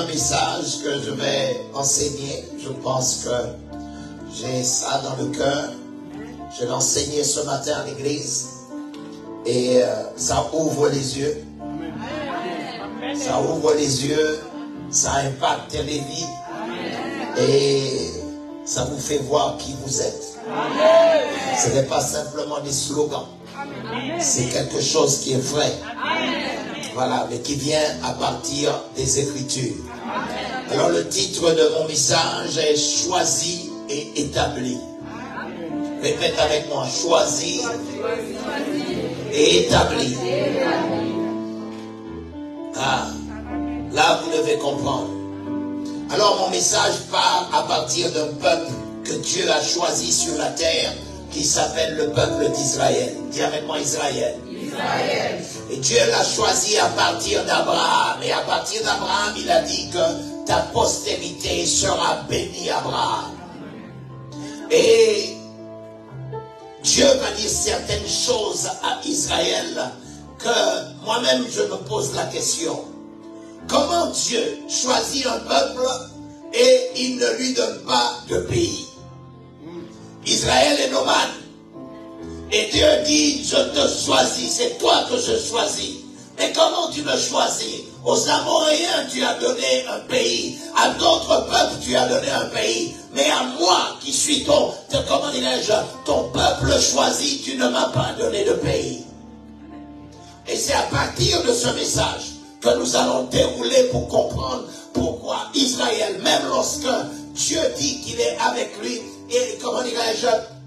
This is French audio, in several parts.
un message que je vais enseigner. Je pense que j'ai ça dans le cœur. Je l'ai enseigné ce matin à l'église. Et ça ouvre les yeux. Ça ouvre les yeux. Ça impacte les vies. Et ça vous fait voir qui vous êtes. Ce n'est pas simplement des slogans. C'est quelque chose qui est vrai. Voilà, mais qui vient à partir des Écritures. Alors le titre de mon message est choisi et établi. Répète avec moi, choisi et établi. Ah, là vous devez comprendre. Alors mon message part à partir d'un peuple que Dieu a choisi sur la terre, qui s'appelle le peuple d'Israël. Dis avec moi Israël. Israël. Et Dieu l'a choisi à partir d'Abraham. Et à partir d'Abraham, il a dit que ta postérité sera bénie, Abraham. Et Dieu va dire certaines choses à Israël que moi-même je me pose la question. Comment Dieu choisit un peuple et il ne lui donne pas de pays? Israël est nomade. Et Dieu dit, je te choisis, c'est toi que je choisis. Mais comment tu me choisis? Aux Amoréens, tu as donné un pays. À d'autres peuples, tu as donné un pays. Mais à moi, qui suis ton peuple choisi, tu ne m'as pas donné de pays. Et c'est à partir de ce message que nous allons dérouler pour comprendre pourquoi Israël, même lorsque Dieu dit qu'il est avec lui, et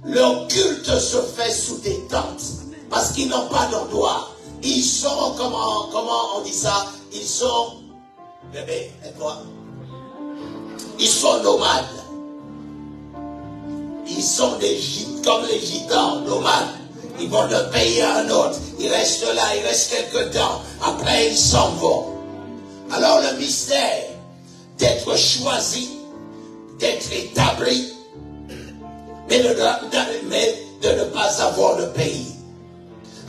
leur culte se fait sous des tentes, parce qu'ils n'ont pas d'endroit. Ils sont, comment on dit ça? Ils sont, bébé, aide-moi. Ils sont nomades. Ils sont comme les gitans, nomades. Ils vont d'un pays à un autre. Ils restent là, ils restent quelque temps. Après, ils s'en vont. Alors le mystère d'être choisi, d'être établi, mais de ne pas avoir de pays.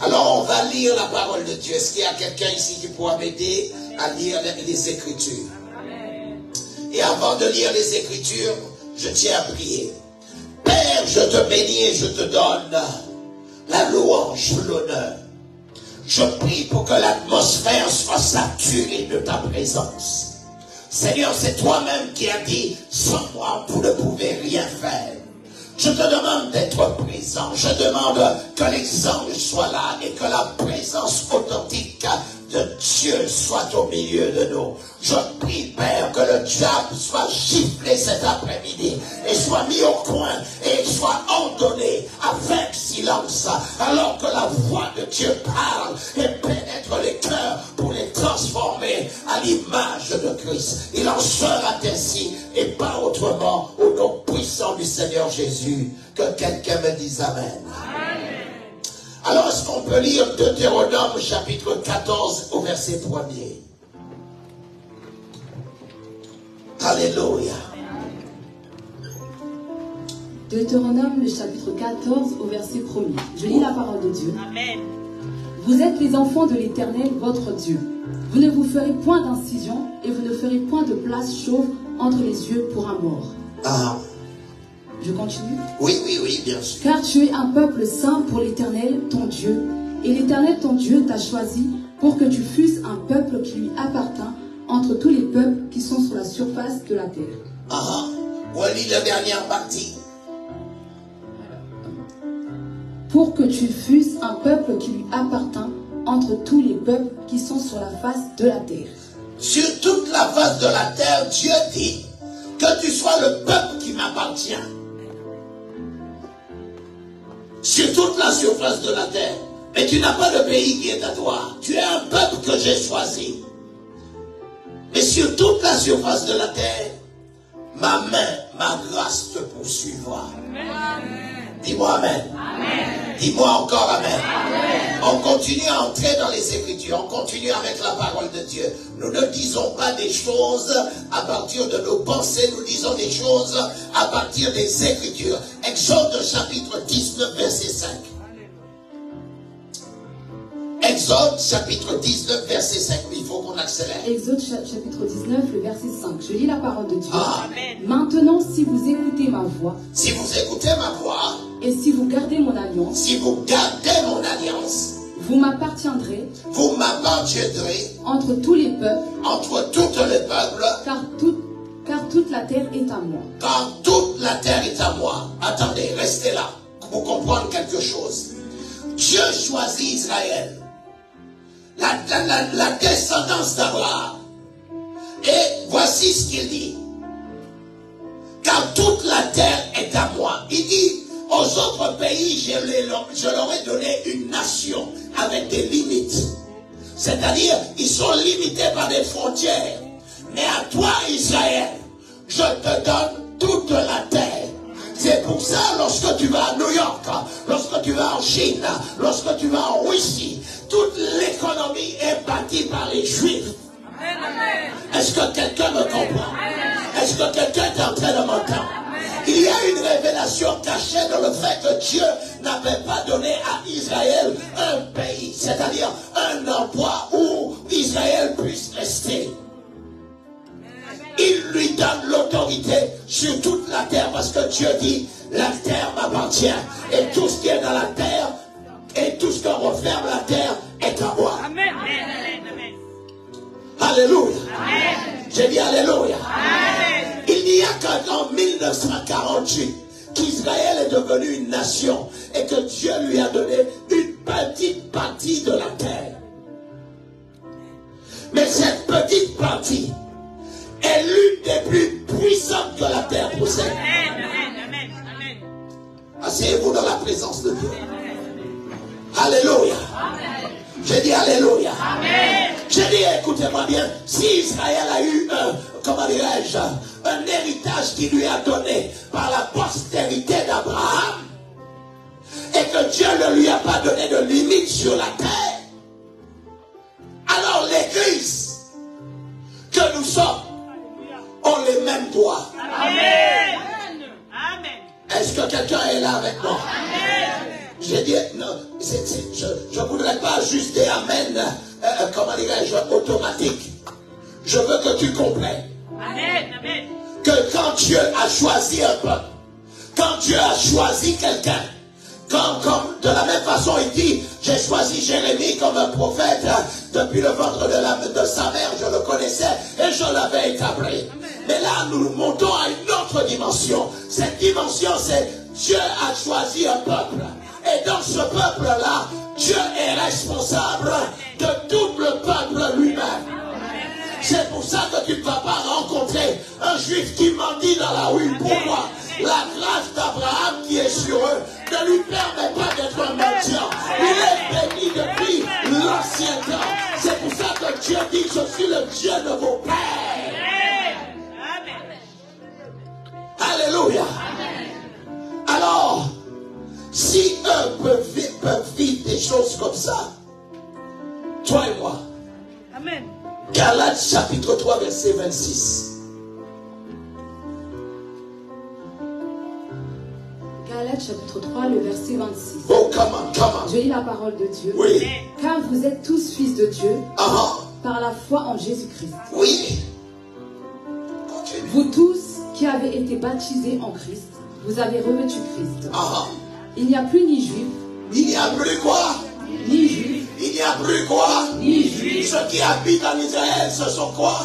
Alors on va lire la parole de Dieu. Est-ce qu'il y a quelqu'un ici qui pourra m'aider à lire les Écritures? Et avant de lire les Écritures, je tiens à prier. Père, je te bénis et je te donne la louange, l'honneur. Je prie pour que l'atmosphère soit saturée de ta présence. Seigneur, c'est toi-même qui as dit, sans moi, vous ne pouvez rien faire. Je te demande d'être présent. Je demande que les anges soient là et que la présence authentique de Dieu soit au milieu de nous. Je prie, Père, que le diable soit giflé cet après-midi et soit mis au coin et soit ordonné avec silence, alors que la voix de Dieu parle et pénètre les cœurs pour les transformer à l'image de Christ. Il en sera ainsi et pas autrement, au nom puissant du Seigneur Jésus. Que quelqu'un me dise Amen. Alors, est-ce qu'on peut lire Deutéronome chapitre 14 au verset 1er? Alléluia. Deutéronome, le chapitre 14 au verset 1er. Je lis la parole de Dieu. Amen. Vous êtes les enfants de l'Éternel, votre Dieu. Vous ne vous ferez point d'incision et vous ne ferez point de place chauve entre les yeux pour un mort. Ah. Je continue? Oui, bien sûr. Car tu es un peuple saint pour l'Éternel, ton Dieu. Et l'Éternel, ton Dieu, t'a choisi pour que tu fusses un peuple qui lui appartint entre tous les peuples qui sont sur la surface de la terre. Ah. On lit la dernière partie. Pour que tu fusses un peuple qui lui appartint entre tous les peuples qui sont sur la face de la terre. Sur toute la face de la terre, Dieu dit que tu sois le peuple qui m'appartient. Sur toute la surface de la terre. Mais tu n'as pas de pays qui est à toi. Tu es un peuple que j'ai choisi. Mais sur toute la surface de la terre, ma main, ma grâce te poursuivra. Dis-moi Amen. Amen. Dis-moi encore Amen. Amen. On continue à entrer dans les Écritures. On continue avec la parole de Dieu. Nous ne disons pas des choses à partir de nos pensées. Nous disons des choses à partir des Écritures. Exode chapitre 19 verset 5. Exode Exode chapitre 19, verset 5. Il faut qu'on accélère. Exode chapitre 19, le verset 5. Je lis la parole de Dieu. Amen. Maintenant, si vous écoutez ma voix, Si vous écoutez ma voix, et si vous gardez mon alliance, si vous gardez mon alliance, vous m'appartiendrez vous m'appartiendrez entre tous les peuples, entre tous les peuples, car toute la terre est à moi. car toute la terre est à moi. Attendez, restez là pour comprendre quelque chose. Dieu choisit Israël, la descendance d'Abraham. Et voici ce qu'il dit. Car toute la terre est à moi. Il dit, aux autres pays, je leur ai donné une nation avec des limites. C'est-à-dire, ils sont limités par des frontières. Mais à toi, Israël, je te donne toute la terre. C'est pour ça, lorsque tu vas à New York, lorsque tu vas en Chine, lorsque tu vas en Russie, toute l'économie est bâtie par les Juifs. Est-ce que quelqu'un me comprend? Est-ce que quelqu'un est en train de m'entendre? Il y a une révélation cachée dans le fait que Dieu n'avait pas donné à Israël un pays, c'est-à-dire un endroit où Israël puisse rester. Il lui donne l'autorité sur toute la terre parce que Dieu dit, la terre m'appartient et tout ce qui est dans la terre et tout ce que referme la terre est à moi. Amen. Alléluia. Amen. J'ai dit Alléluia. Amen. Il n'y a qu'en 1948 qu'Israël est devenu une nation et que Dieu lui a donné une petite partie de la terre. Mais cette petite partie est l'une des plus puissantes que la terre possède. Amen. Asseyez-vous dans la présence de Dieu. Alléluia. J'ai dit Alléluia. Amen. J'ai dit, écoutez-moi bien, si Israël a eu un héritage qui lui a donné par la postérité d'Abraham, et que Dieu ne lui a pas donné de limite sur la terre, alors l'église que nous sommes ont les mêmes droits. Amen. Est-ce que quelqu'un est là avec moi? J'ai dit, non, je ne voudrais pas juste des amen, automatique. Je veux que tu comprennes que quand Dieu a choisi un peuple, quand Dieu a choisi quelqu'un, comme de la même façon il dit, j'ai choisi Jérémie comme un prophète, depuis le ventre de sa mère, je le connaissais et je l'avais établi. Mais là, nous montons à une autre dimension. Cette dimension, c'est Dieu a choisi un peuple. Et dans ce peuple-là, Dieu est responsable de tout le peuple lui-même. C'est pour ça que tu ne vas pas rencontrer un juif qui mendie dans la rue. Pourquoi? La grâce d'Abraham qui est sur eux ne lui permet pas d'être un mendiant. Il est béni depuis l'ancien temps. C'est pour ça que Dieu dit, je suis le Dieu de vos pères. Alléluia. Alors, si eux peuvent vivre des choses comme ça, toi et moi. Amen. Galates chapitre 3 verset 26. Galates chapitre 3, le verset 26. Oh, comment? Je lis la parole de Dieu. Oui. Car vous êtes tous fils de Dieu Ah, par la foi en Jésus-Christ. oui. Continue. Vous tous qui avez été baptisés en Christ, vous avez revêtu Christ. Ah, Il n'y a plus ni juif, il n'y a plus quoi? ni juif, Il n'y a plus quoi? ni juif. Ceux qui habitent en Israël, ce sont quoi?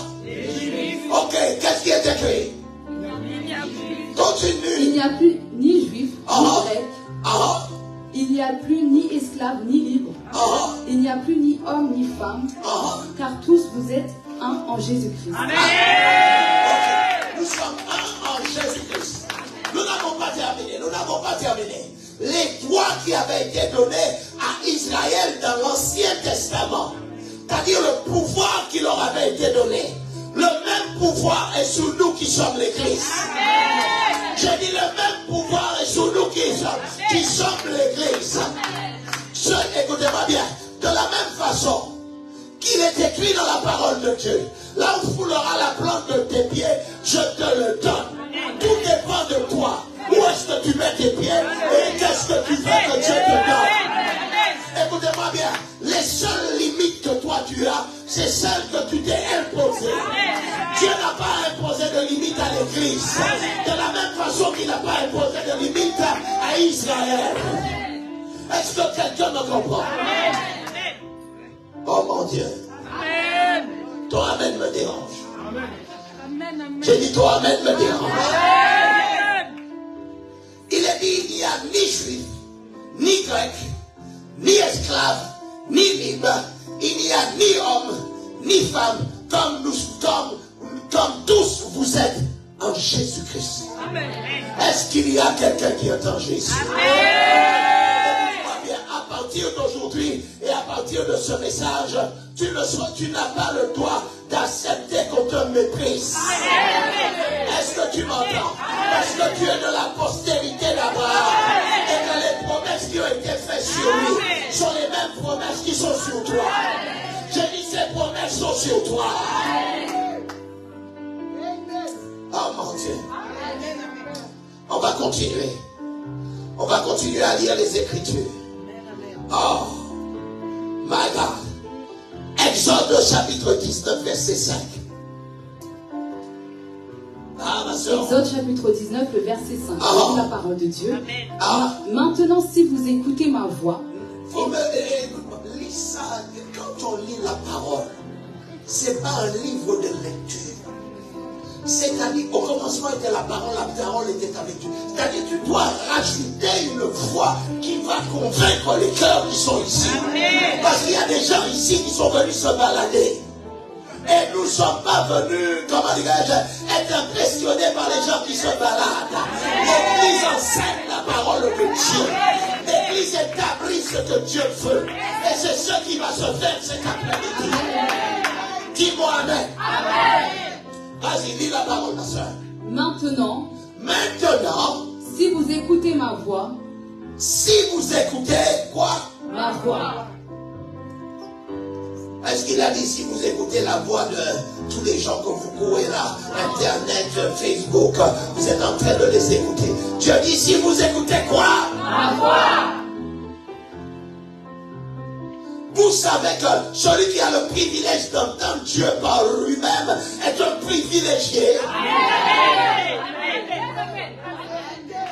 Ok, qu'est-ce qui est écrit? Il Continue. n'y a plus ni juif, Ah. ni grec. Ah, Il n'y a plus ni esclave, ni libre. ah, Il n'y a plus ni homme, ni femme. ah. Car tous vous êtes un en Jésus-Christ. Ok, nous sommes un en Jésus-Christ. Nous n'avons pas terminé, nous n'avons pas terminé. Les droits qui avaient été donnés à Israël dans l'Ancien Testament, c'est-à-dire le pouvoir qui leur avait été donné, le même pouvoir est sur nous qui sommes l'Église. J'ai dit le même pouvoir est sur nous qui sommes l'Église. Écoutez-moi bien, de la même façon qu'il est écrit dans la parole de Dieu, là où foulera la plante de tes pieds, je te le donne. Tout dépend de toi. Où est-ce que tu mets tes pieds et qu'est-ce que tu veux que Dieu te donne? Écoutez-moi bien, les seules limites que toi tu as, c'est celles que tu t'es imposées. Dieu n'a pas imposé de limites à l'Église. De la même façon qu'il n'a pas imposé de limites à Israël. Est-ce que quelqu'un me comprend? Oh mon Dieu. Ton amen me dérange. J'ai dit ton amen me dérange. Il est dit, il n'y a ni juif, ni grec, ni esclave, ni libre. Il n'y a ni homme, ni femme, comme tous vous êtes en Jésus-Christ. Est-ce qu'il y a quelqu'un qui entend Jésus? À partir d'aujourd'hui et à partir de ce message, tu n'as pas le droit d'accepter qu'on te méprise. Est-ce que tu m'entends? Est-ce que tu es de la postérité d'Abraham et que les promesses qui ont été faites sur lui sont les mêmes promesses qui sont sur toi? J'ai dit ces promesses sont sur toi. Oh mon Dieu. On va continuer. On va continuer à lire les Écritures. Oh, my God. Exode chapitre 19, verset 5. Ah, ma soeur. Exode chapitre 19, le verset 5. C'est la parole de Dieu. Ah. Maintenant, si vous écoutez ma voix. Lis ça. Quand on lit la parole, c'est pas un livre de lecture. C'est-à-dire, au commencement était la parole était avec Dieu. C'est-à-dire, tu dois rajouter une voix qui va convaincre les cœurs qui sont ici. Parce qu'il y a des gens ici qui sont venus se balader. Et nous ne sommes pas venus, comment dirais-je, être impressionnés par les gens qui se baladent. L'Église enseigne la parole de Dieu. L'Église établit ce que Dieu veut. Et c'est ce qui va se faire cet après-midi. Dis-moi Amen. Amen. Vas-y, lis la parole, ma soeur. Maintenant, si vous écoutez ma voix, si vous écoutez quoi? Ma voix. Est-ce qu'il a dit si vous écoutez la voix de tous les gens que vous courez là, Internet, Facebook, vous êtes en train de les écouter. Dieu dit si vous écoutez quoi? Ma voix. Vous savez que celui qui a le privilège d'entendre Dieu par lui-même est un privilégié.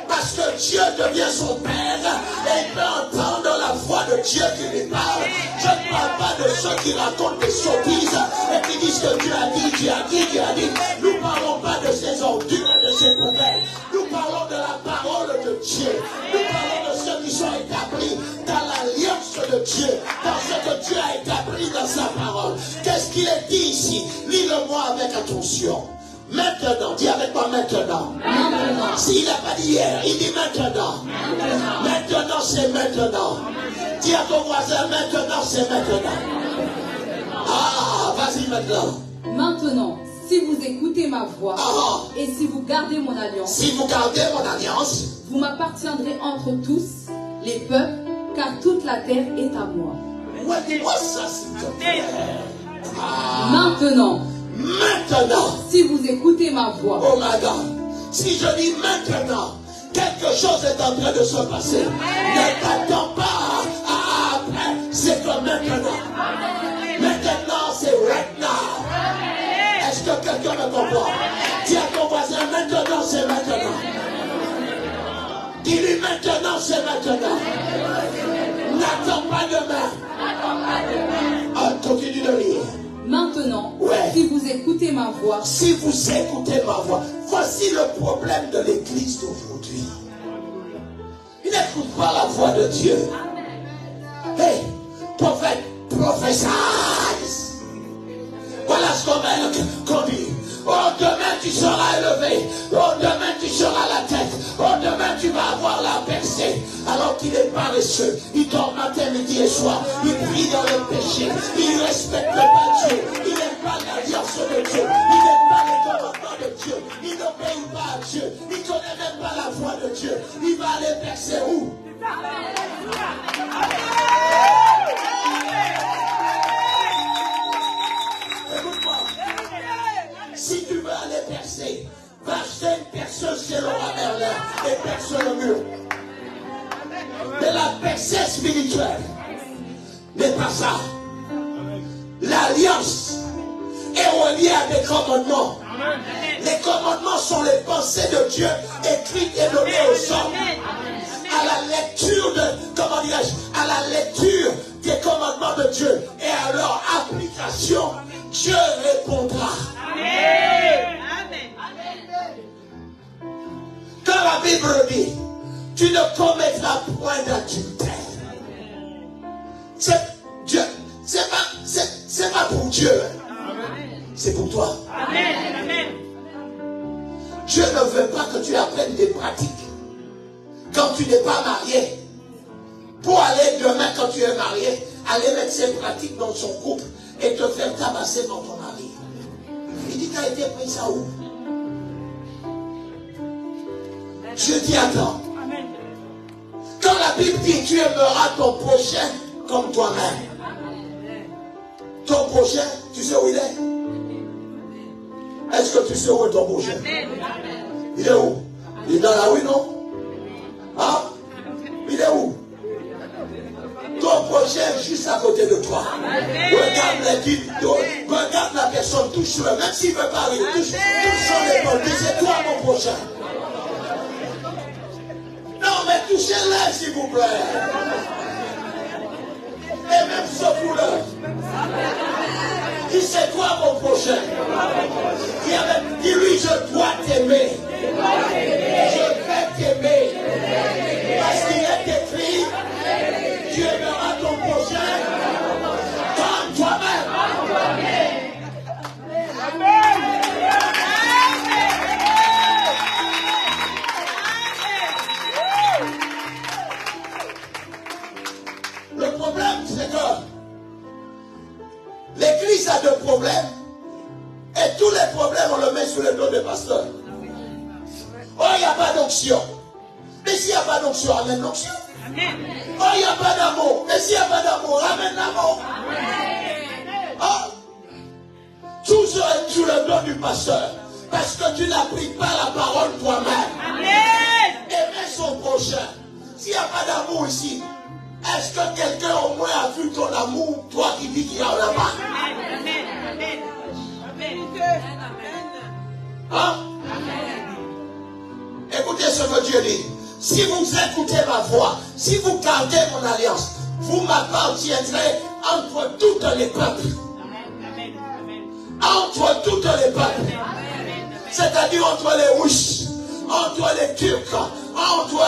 Parce que Dieu devient son Père et il peut entendre la voix de Dieu qui lui parle. Je ne parle pas de ceux qui racontent des sottises et qui disent que Dieu a dit, Dieu a dit, Dieu a dit. Nous ne parlons pas de ces ordures et de ces poubelles. Nous parlons de la parole de Dieu. Nous parlons de ceux qui sont établis dans l'alliance de Dieu, dans ce que Dieu a établi dans sa parole. Qu'est-ce qu'il est dit ici? Lis-le-moi avec attention. Maintenant, dis avec moi maintenant. Maintenant. S'il n'a pas dit hier, il dit maintenant. Maintenant, c'est maintenant. Dis à ton voisin, maintenant, c'est maintenant. Ah, vas-y maintenant. Maintenant, si vous écoutez ma voix et si vous gardez mon alliance, vous m'appartiendrez entre tous les peuples, car toute la terre est à moi. Ouais, dis-moi ça, s'il te plaît. Maintenant, si vous écoutez ma voix, oh my God, si je dis maintenant, quelque chose est en train de se passer. Ne t'attends pas à après, c'est que maintenant. Maintenant, c'est right now. Est-ce que quelqu'un me comprend? Dis à ton voisin, maintenant, c'est maintenant. Dis-lui maintenant, c'est maintenant. N'attends pas demain. Continue de lire. Maintenant, si vous écoutez ma voix, voici le problème de l'église d'aujourd'hui. Il n'écoute pas la voix de Dieu. Hey, prophète, prophète. Voilà ce qu'on dit. Oh, demain tu seras élevé. Oh, demain tu seras la tête. Oh, demain tu vas avoir la percée. Alors qu'il est paresseux. Il dort matin, midi et soir. Il prie dans le péché. Il ne respecte pas Dieu. Il n'aime pas l'alliance de Dieu. Il n'aime pas les commandements de Dieu. Il n'obéit pas à Dieu. Il ne connaît même pas la voix de Dieu. Il va aller percer où? Si tu veux aller percer, va acheter une perceuse chez Laura Merlin et perce le mur. Mais la percée spirituelle n'est pas ça. l'alliance est reliée à des commandements. Les commandements sont les pensées de Dieu écrites et données aux hommes. À la lecture à la lecture des commandements de Dieu et à leur application, Dieu répondra. Quand la Bible dit, tu ne commettras point d'adultère. C'est pas pour Dieu. C'est pour toi. Dieu ne veut pas que tu apprennes des pratiques quand tu n'es pas marié. Pour aller demain, quand tu es marié, aller mettre ces pratiques dans son couple et te faire tabasser dans ton mari. Il dit, t'as été pris ça où? Dieu dit, attends. Quand la Bible dit, tu aimeras ton prochain comme toi-même. Ton prochain, tu sais où il est? Est-ce que tu sais où est ton prochain? Il est où? Il est dans la rue, non? Hein? Il est où? Ton prochain est juste à côté de toi. Regarde la personne, touche-le. Même s'il ne veut pas rire, touche son épaule. Dis, c'est toi mon prochain. Non, mais touchez-le, s'il vous plaît. Et même secouez-le. Dis, c'est toi mon prochain. Dis-lui, je dois t'aimer. Je vais t'aimer. Parce qu'il est écrit, tu aimeras ton prochain comme toi-même. Le problème, c'est que l'Église a deux problèmes. Et tous les problèmes, on le met sur le dos des pasteurs. Oh, il n'y a pas d'onction. Mais s'il n'y a pas d'onction, amène l'onction. Oh, il n'y a pas d'amour. Mais s'il n'y a pas d'amour, amène l'amour. Oh, tout serait sur le dos du pasteur. Parce que tu n'appliques pas la parole toi-même. Aimer son prochain. S'il n'y a pas d'amour ici, est-ce que quelqu'un au moins a vu ton amour, toi qui dis qu'il y en a pas? Hein? Écoutez ce que Dieu dit. Si vous écoutez ma voix, si vous gardez mon alliance, vous m'appartiendrez entre toutes les peuples. Entre toutes les peuples. C'est-à-dire entre les Russes, entre les Turcs, entre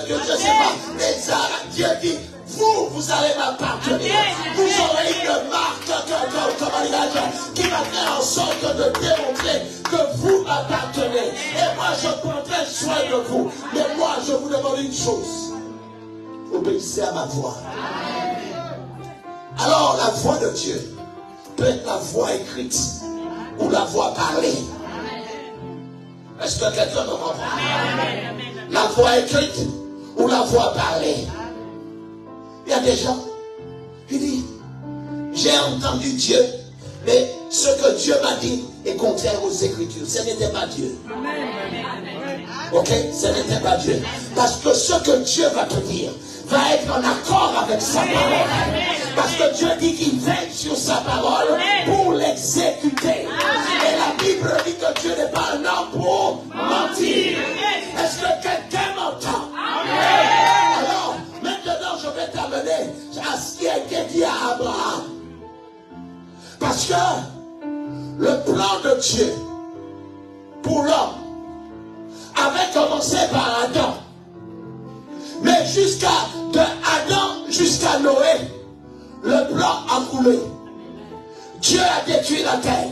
je sais pas, les Arabes. Dieu dit, vous allez m'appartenir. Vous aurez une marque qui va faire en sorte de démontrer que vous m'appartenez. Et moi, je prendrai soin de vous. Mais moi, je vous demande une chose. Obéissez à ma voix. Alors, la voix de Dieu peut être la voix écrite ou la voix parlée. Est-ce que quelqu'un me comprend? La voix écrite ou la voix parlée. Il y a des gens qui disent, j'ai entendu Dieu, mais ce que Dieu m'a dit est contraire aux Écritures. Ce n'était pas Dieu. Ok? Ce n'était pas Dieu. Parce que ce que Dieu va te dire va être en accord avec sa parole. Parce que Dieu dit qu'il veille sur sa parole pour l'exécuter. Et la Bible dit que Dieu n'est pas un homme pour mentir. Est-ce que quelqu'un m'entend? Alors, maintenant, je vais t'amener à ce qui a été dit à Abraham. Parce que le plan de Dieu pour l'homme avait commencé par Adam. Mais de Adam jusqu'à Noé, le plan a coulé. Dieu a détruit la terre.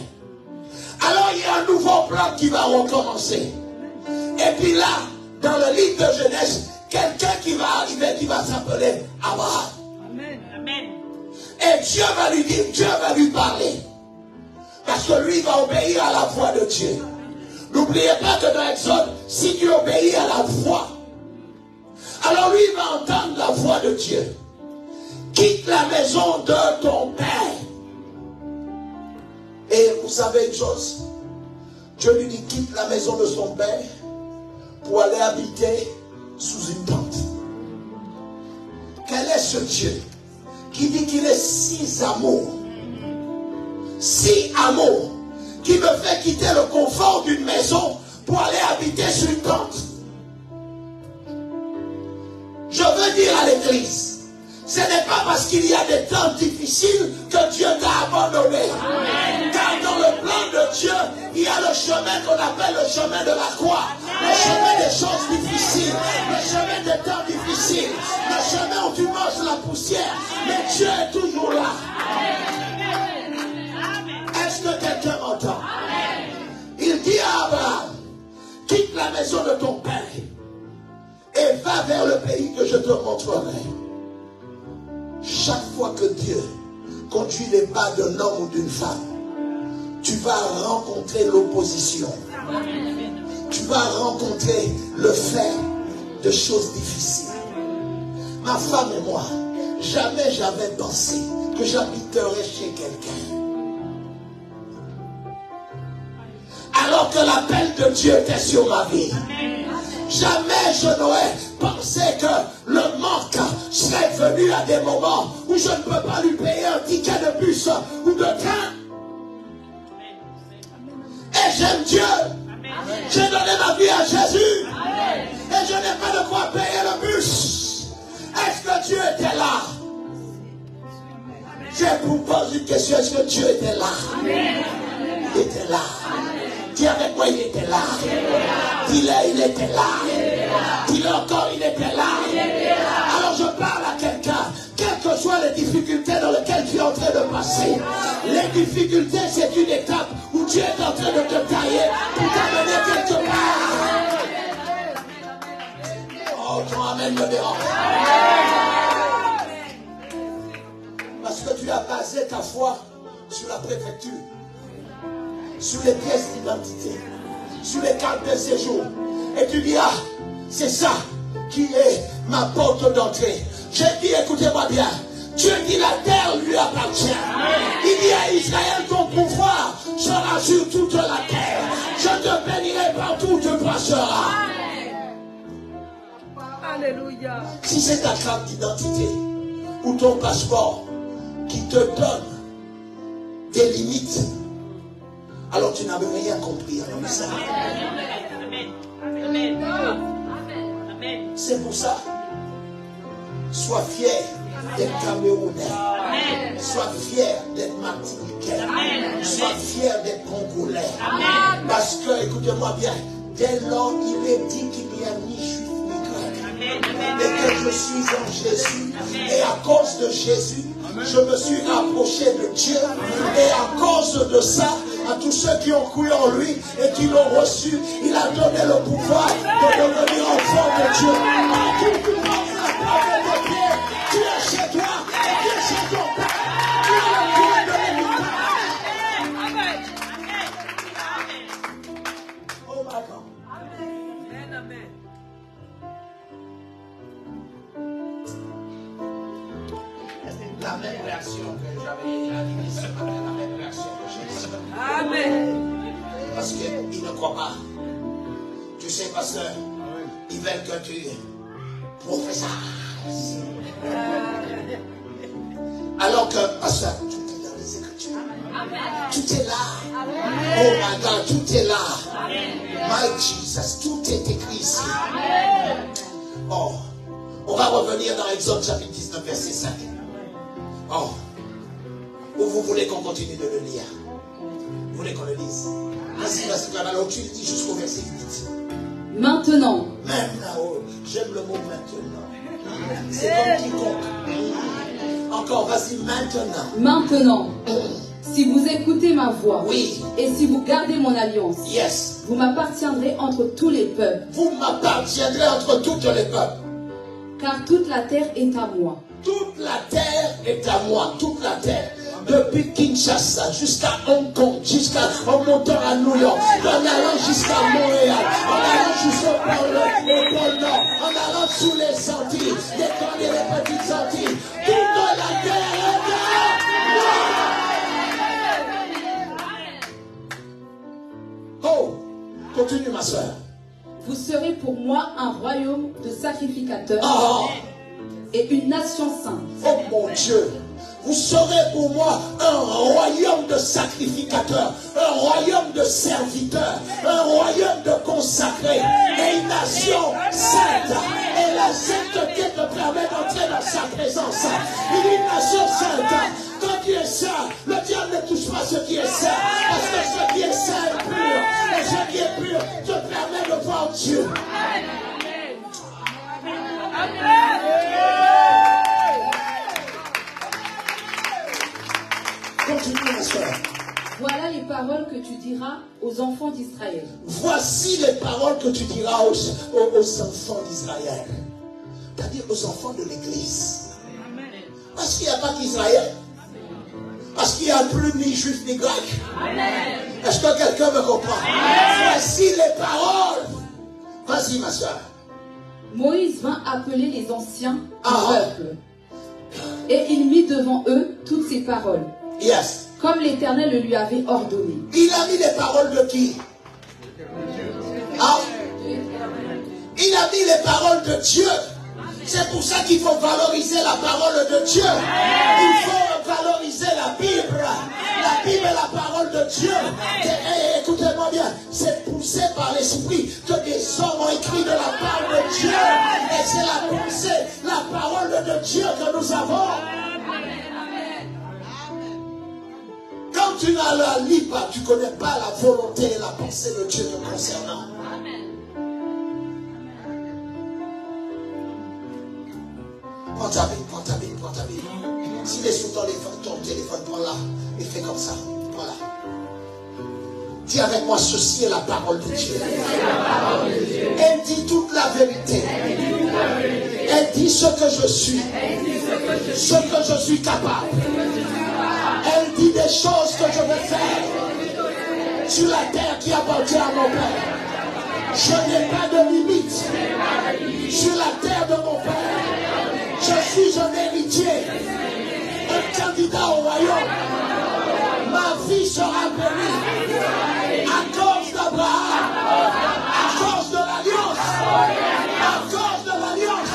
Alors il y a un nouveau plan qui va recommencer. Et puis là, dans le livre de Genèse, quelqu'un qui va arriver, qui va s'appeler Abraham. Amen. Et Dieu va lui dire, Dieu va lui parler. Parce que lui va obéir à la voix de Dieu. N'oubliez pas que dans Exode, si tu obéis à la voix, alors lui va entendre la voix de Dieu. Quitte la maison de ton père. Et vous savez une chose, Dieu lui dit quitte la maison de son père pour aller habiter sous une tente. Quel est ce Dieu qui dit qu'il est si amour si amour qui me fait quitter le confort d'une maison pour aller habiter sur une tente. Je veux dire à l'église, ce n'est pas parce qu'il y a des temps difficiles que Dieu t'a abandonné. Amen. Car dans le plan de Dieu, il y a le chemin qu'on appelle le chemin de la croix. Le chemin des choses difficiles, le chemin des temps difficiles, le chemin où tu manges la poussière. Mais Dieu est toujours là. Est-ce que quelqu'un m'entend? Il dit à Abraham, quitte la maison de ton père et va vers le pays que je te montrerai. Chaque fois que Dieu conduit les pas d'un homme ou d'une femme, tu vas rencontrer l'opposition. Tu vas rencontrer le fait de choses difficiles. Ma femme et moi, jamais j'avais pensé que j'habiterais chez quelqu'un. Alors que l'appel de Dieu était sur ma vie. Jamais je n'aurais pensé que le manque serait venu à des moments où je ne peux pas lui payer un ticket de bus ou de train. Et j'aime Dieu. J'ai donné ma vie à Jésus. Et je n'ai pas de quoi payer le bus. Est-ce que Dieu était là? Je vous pose une question. Est-ce que Dieu était là? Il était là. Dis avec moi, il était là. Dis-le, il était là. Dis-le encore, il était là. Alors je parle à quelqu'un. Quelles que soient les difficultés dans lesquelles tu es en train de passer, les difficultés, c'est une étape où Dieu est en train de te tailler pour t'amener quelque part. Oh, ton amen me dérange. Parce que tu as basé ta foi sur la préfecture, sur les pièces d'identité, sur les cartes de séjour. Et tu dis, ah, c'est ça qui est ma porte d'entrée. J'ai dit, écoutez-moi bien, Dieu dit la terre lui appartient. Il dit à Israël, ton pouvoir sera sur toute la terre. Je te bénirai partout où tu passeras. Alléluia. Si c'est ta carte d'identité ou ton passeport qui te donne des limites, alors tu n'avais rien compris en ça. C'est pour ça. Sois fier d'être Camerounais. Sois fier d'être Martiniquais. Sois fier d'être Congolais. Parce que, écoutez-moi bien, dès lors il est dit qu'il n'y a ni juif ni grec. Et que je suis en Jésus. Et à cause de Jésus, je me suis rapproché de Dieu. Et à cause de ça, à tous ceux qui ont cru en lui et qui l'ont reçu, il a donné le pouvoir de devenir enfant de Dieu. Tu es chez toi et tu es chez ton père. Tu es le point de l'unité. Oh my God. Amen. La même réaction que j'avais à l'église, la même réaction que j'ai. Amen. Parce qu'ils ne croient pas. Tu sais, pasteur, ils veulent que tu prophétises. Alors que, pasteur, tout est dans les Écritures. Tout est là. Oh my God, tout est là. My Jesus, tout est écrit ici. Oh, on va revenir dans Exode chapitre 19, verset 5. Oh, ou vous voulez qu'on continue de le lire? Vous voulez qu'on le lise? Vas-y, alors tu le dis jusqu'au verset 8. Maintenant. Maintenant, j'aime le mot maintenant. C'est comme quiconque. Encore, vas-y, maintenant. Maintenant, si vous écoutez ma voix, oui, et si vous gardez mon alliance, yes, vous m'appartiendrez entre tous les peuples. Vous m'appartiendrez entre toutes les peuples. Car toute la terre est à moi. Toute la terre est à moi, toute la terre. Depuis Kinshasa jusqu'à Hong Kong, en montant à New York, en allant jusqu'à Montréal, en allant jusqu'au pôle Nord, en allant sous les Antilles, les grandes et les petites Antilles. Toute la terre est à moi. Oh, continue ma soeur. Vous serez pour moi un royaume de sacrificateurs Oh, et une nation sainte. oh mon Dieu. vous serez pour moi un royaume de sacrificateurs, un royaume de serviteurs, un royaume de consacrés et une nation sainte. Et la sainteté te permet d'entrer dans sa présence. Il est une nation sainte. Quand tu es saint, le diable ne touche pas ce qui est saint. Parce que ce qui est saint est pur. Et ce qui est pur te permet de voir Dieu. Continue, ma soeur. Voilà les paroles que tu diras aux enfants d'Israël. Voici les paroles que tu diras aux enfants d'Israël. C'est-à-dire aux enfants de l'Église. Parce qu'il n'y a pas qu'Israël. Parce qu'il n'y a plus ni juif ni grec. Est-ce que quelqu'un me comprend? Voici les paroles. Vas-y, ma soeur. Moïse vint appeler les anciens du peuple. Et il mit devant eux toutes ces paroles. Yes. Comme l'Éternel le lui avait ordonné. Il a mis les paroles de qui? Ah. Il a mis les paroles de Dieu. C'est pour ça qu'il faut valoriser la parole de Dieu. Il faut valoriser la Bible. La Bible est la parole de Dieu. Et écoutez-moi bien, c'est poussé par l'Esprit que des hommes ont écrit de la part de Dieu. Et c'est la pensée, la parole de Dieu que nous avons. Quand tu ne la lis pas, tu ne connais pas la volonté et la pensée de Dieu te concernant. Prends ta Bible, prends ta Bible, prends ta Bible. S'il est sur ton téléphone, prends-la et fais comme ça. Voilà. Dis avec moi, ceci est la parole de Dieu. Elle dit toute la vérité. Elle dit ce que je suis. Ce que je suis capable. Elle dit des choses que je vais faire sur la terre qui appartient à mon Père. Je n'ai pas de limite sur la terre de mon Père. Je suis un héritier, un candidat au royaume. Ma vie sera bénie à cause d'Abraham, à cause de l'alliance, à cause de l'alliance.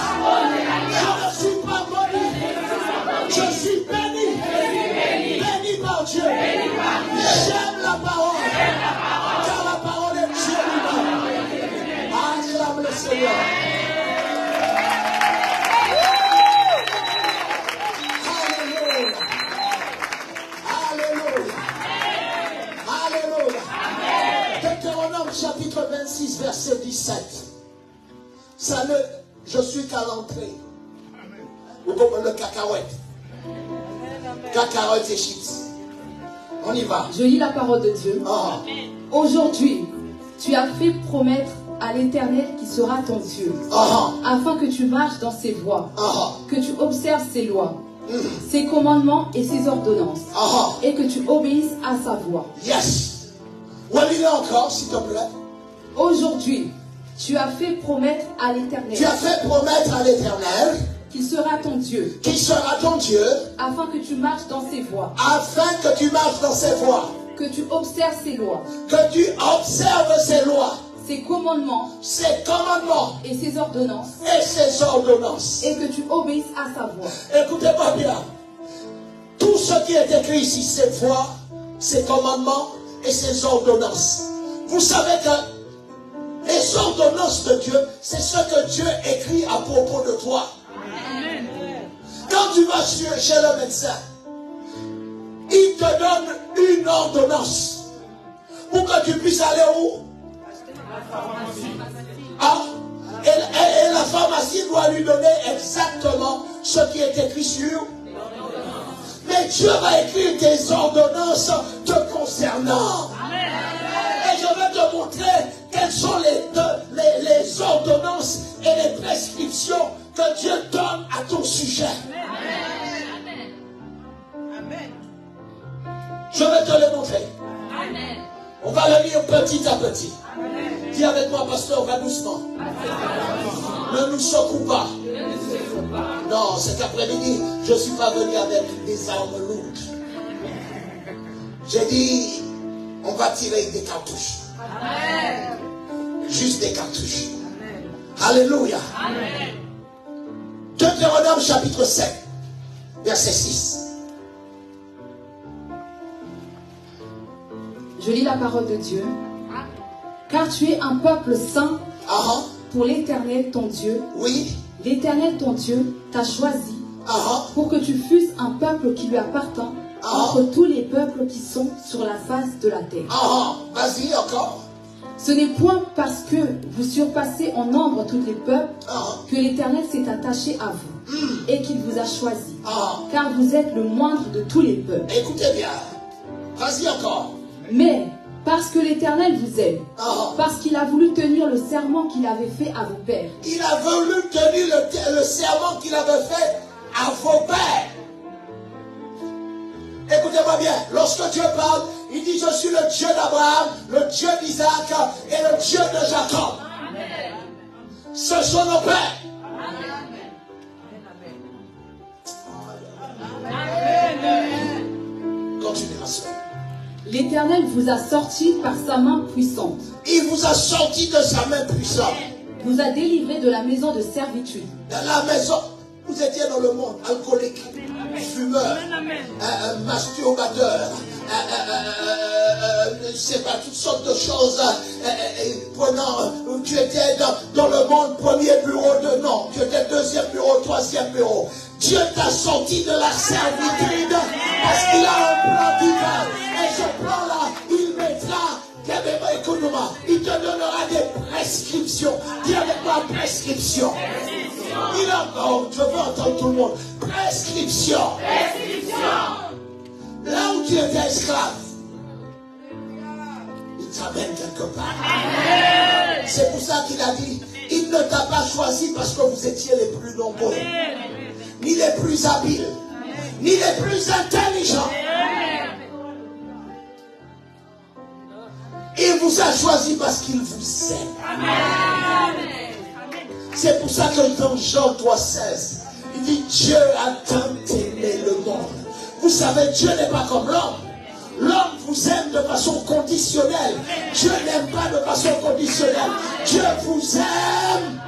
Je ne suis pas maudit, je suis béni, béni par Dieu. J'aime la parole, car la parole est Dieu lui-même. Acclame le Seigneur. Chapitre 26, verset 17. Ça je suis qu'à l'entrée. Ou comme le cacahuète. Cacahuète et chips. On y va. Je lis la parole de Dieu. Aujourd'hui, tu as fait promettre à l'Éternel qui sera ton Dieu, afin que tu marches dans ses voies, que tu observes ses lois, ses commandements et ses ordonnances, et que tu obéisses à sa voix. Yes. Lis-le encore, s'il te plaît. Aujourd'hui, tu as fait promettre à l'Éternel. Tu as fait promettre à l'Éternel qu'il sera ton Dieu. Qu'il sera ton Dieu. Afin que tu marches dans ses voies. Afin que tu marches dans ses voies. Que tu observes ses lois. Que tu observes ses lois. Ses commandements. Ses commandements. Et ses ordonnances. Et ses ordonnances. Et que tu obéisses à sa voix. Écoutez-moi bien. Tout ce qui est écrit ici, ses voies, ses commandements et ses ordonnances. Vous savez que les ordonnances de Dieu, c'est ce que Dieu écrit à propos de toi. Quand tu vas chez le médecin, il te donne une ordonnance pour que tu puisses aller où? Et la pharmacie doit lui donner exactement ce qui est écrit sur. Mais Dieu va écrire des ordonnances te concernant. Et je vais te montrer quelles sont les ordonnances et les prescriptions que Dieu donne à ton sujet. Amen. Je vais te le montrer. Amen. On va le lire petit à petit. Amen. Dis avec moi, pasteur, va doucement. Ne nous secoue pas. Non, cet après-midi, je ne suis pas venu avec des armes lourdes. J'ai dit, on va tirer des cartouches. Amen. Juste des cartouches. Amen. Alléluia. Amen. Deutéronome chapitre 7, verset 6. Je lis la parole de Dieu. Car tu es un peuple saint pour l'Éternel ton Dieu. Oui. L'Éternel ton Dieu t'a choisi pour que tu fusses un peuple qui lui appartient entre tous les peuples qui sont sur la face de la terre. Vas-y encore. Ce n'est point parce que vous surpassez en nombre tous les peuples que l'Éternel s'est attaché à vous et qu'il vous a choisi. Car vous êtes le moindre de tous les peuples. Écoutez bien. Vas-y encore. Mais parce que l'Éternel vous aime, parce qu'il a voulu tenir le serment qu'il avait fait à vos pères. Il a voulu tenir le serment qu'il avait fait à vos pères. Écoutez-moi bien, lorsque Dieu parle, il dit je suis le Dieu d'Abraham, le Dieu d'Isaac et le Dieu de Jacob. Amen. Ce sont nos pères. Amen. Continue ma soeur. L'Éternel vous a sorti par sa main puissante. Il vous a sorti de sa main puissante. Vous a délivré de la maison de servitude. Dans la maison, vous étiez dans le monde alcoolique, fumeur, masturbateur, je ne sais pas, toutes sortes de choses. Tu étais dans le monde, premier bureau de nom, tu étais deuxième bureau, troisième bureau. Dieu t'a sorti de la servitude parce qu'il a un plan divin. Et ce plan-là, il mettra, écoute-moi, il te donnera des prescriptions. Dis avec moi, prescription. Il a, je veux entendre tout le monde. Prescription. Là où tu étais esclave, il t'amène quelque part. C'est pour ça qu'il a dit, il ne t'a pas choisi parce que vous étiez les plus nombreux, ni les plus habiles, ni les plus intelligents. Il vous a choisi parce qu'il vous aime. C'est pour ça que dans Jean 3,16, il dit Dieu a tant aimé le monde. Vous savez, Dieu n'est pas comme l'homme. L'homme vous aime de façon conditionnelle. Dieu n'aime pas de façon conditionnelle. Dieu vous aime.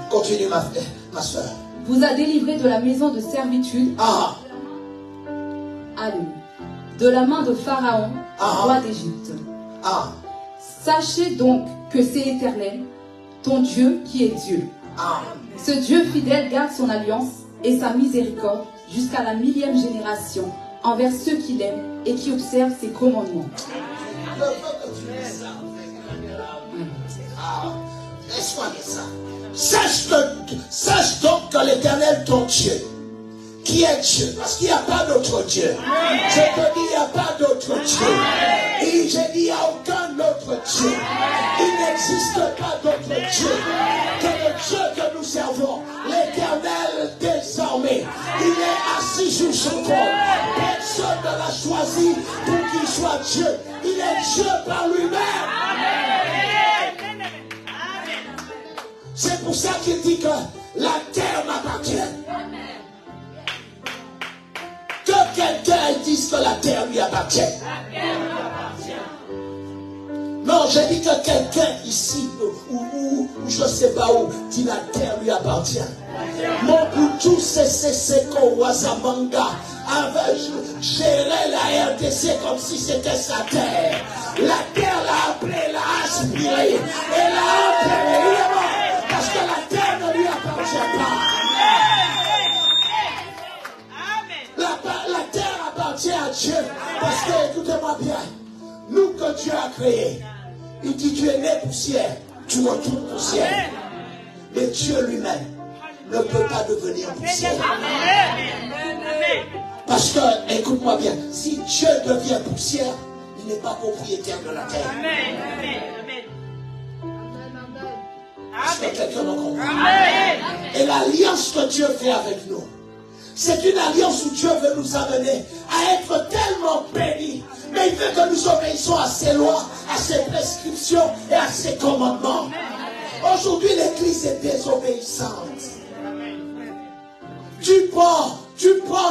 Continue ma soeur. Vous a délivré de la maison de servitude. Alléluia. De la main de Pharaon, roi d'Égypte. Sachez donc que c'est l'Éternel, ton Dieu, qui est Dieu. Ce Dieu fidèle garde son alliance et sa miséricorde jusqu'à la 1000e génération envers ceux qui l'aiment et qui observent ses commandements. Laisse-moi dire ça. Sache donc que l'Éternel, ton Dieu, qui est Dieu, parce qu'il n'y a pas d'autre Dieu. Je te dis, il n'y a pas d'autre Dieu. Et j'ai dit, il n'y a aucun autre Dieu. Il n'existe pas d'autre Dieu que le Dieu que nous servons. L'Éternel, désormais, il est assis sur son trône. Personne ne l'a choisi pour qu'il soit Dieu. Il est Dieu par lui-même. C'est pour ça qu'il dit que la terre m'appartient. Que quelqu'un dise que la terre lui appartient. Non, j'ai dit que quelqu'un ici, ou je ne sais pas où, dit la terre lui appartient. Mon Boutou, c'est Wazamanga, avait géré la RDC comme si c'était sa terre. La terre l'a appelé, l'a aspiré, et l'a enterré. Parce que la terre ne lui appartient pas. La terre appartient à Dieu. Parce que, écoutez-moi bien, nous que Dieu a créés, il dit tu es né poussière, tu retournes poussière. Mais Dieu lui-même ne peut pas devenir poussière. Parce que, écoute-moi bien, si Dieu devient poussière, il n'est pas propriétaire de la terre. Est-ce que quelqu'un me comprend? Et l'alliance que Dieu fait avec nous, c'est une alliance où Dieu veut nous amener à être tellement bénis. Mais il veut que nous obéissions à ses lois, à ses prescriptions et à ses commandements. Aujourd'hui, l'Église est désobéissante. Tu prends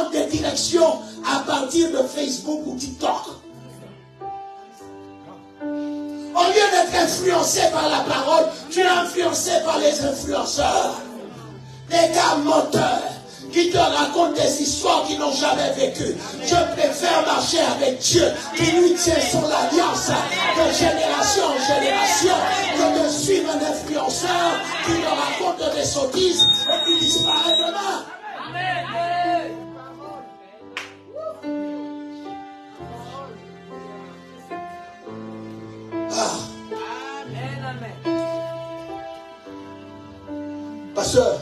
des directions à partir de Facebook ou TikTok. Au lieu d'être influencé par la parole, tu es influencé par les influenceurs. Des gars menteurs qui te racontent des histoires qu'ils n'ont jamais vécues. Je préfère marcher avec Dieu qui lui tient son alliance de génération en génération que de suivre un influenceur qui me raconte des sottises et qui disparaît demain. Pasteur,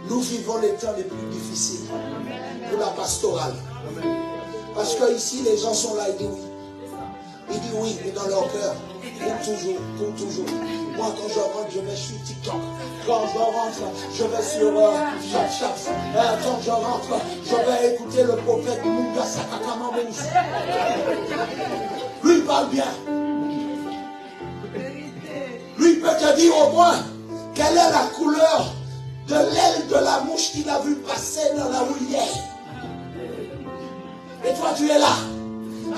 nous vivons les temps les plus difficiles pour la pastorale. Parce que ici, les gens sont là, ils disent oui. Ils disent oui, mais dans leur cœur, pour toujours. Moi, quand je rentre, je vais sur TikTok. Quand je rentre, je vais sur Snapchat. Quand je rentre, je vais écouter le prophète Munga Sakakama Moïse. Lui, il parle bien. Lui, peut te dire au moins quelle est la couleur de l'aile de la mouche qu'il a vu passer dans la houillère. Et toi, tu es là.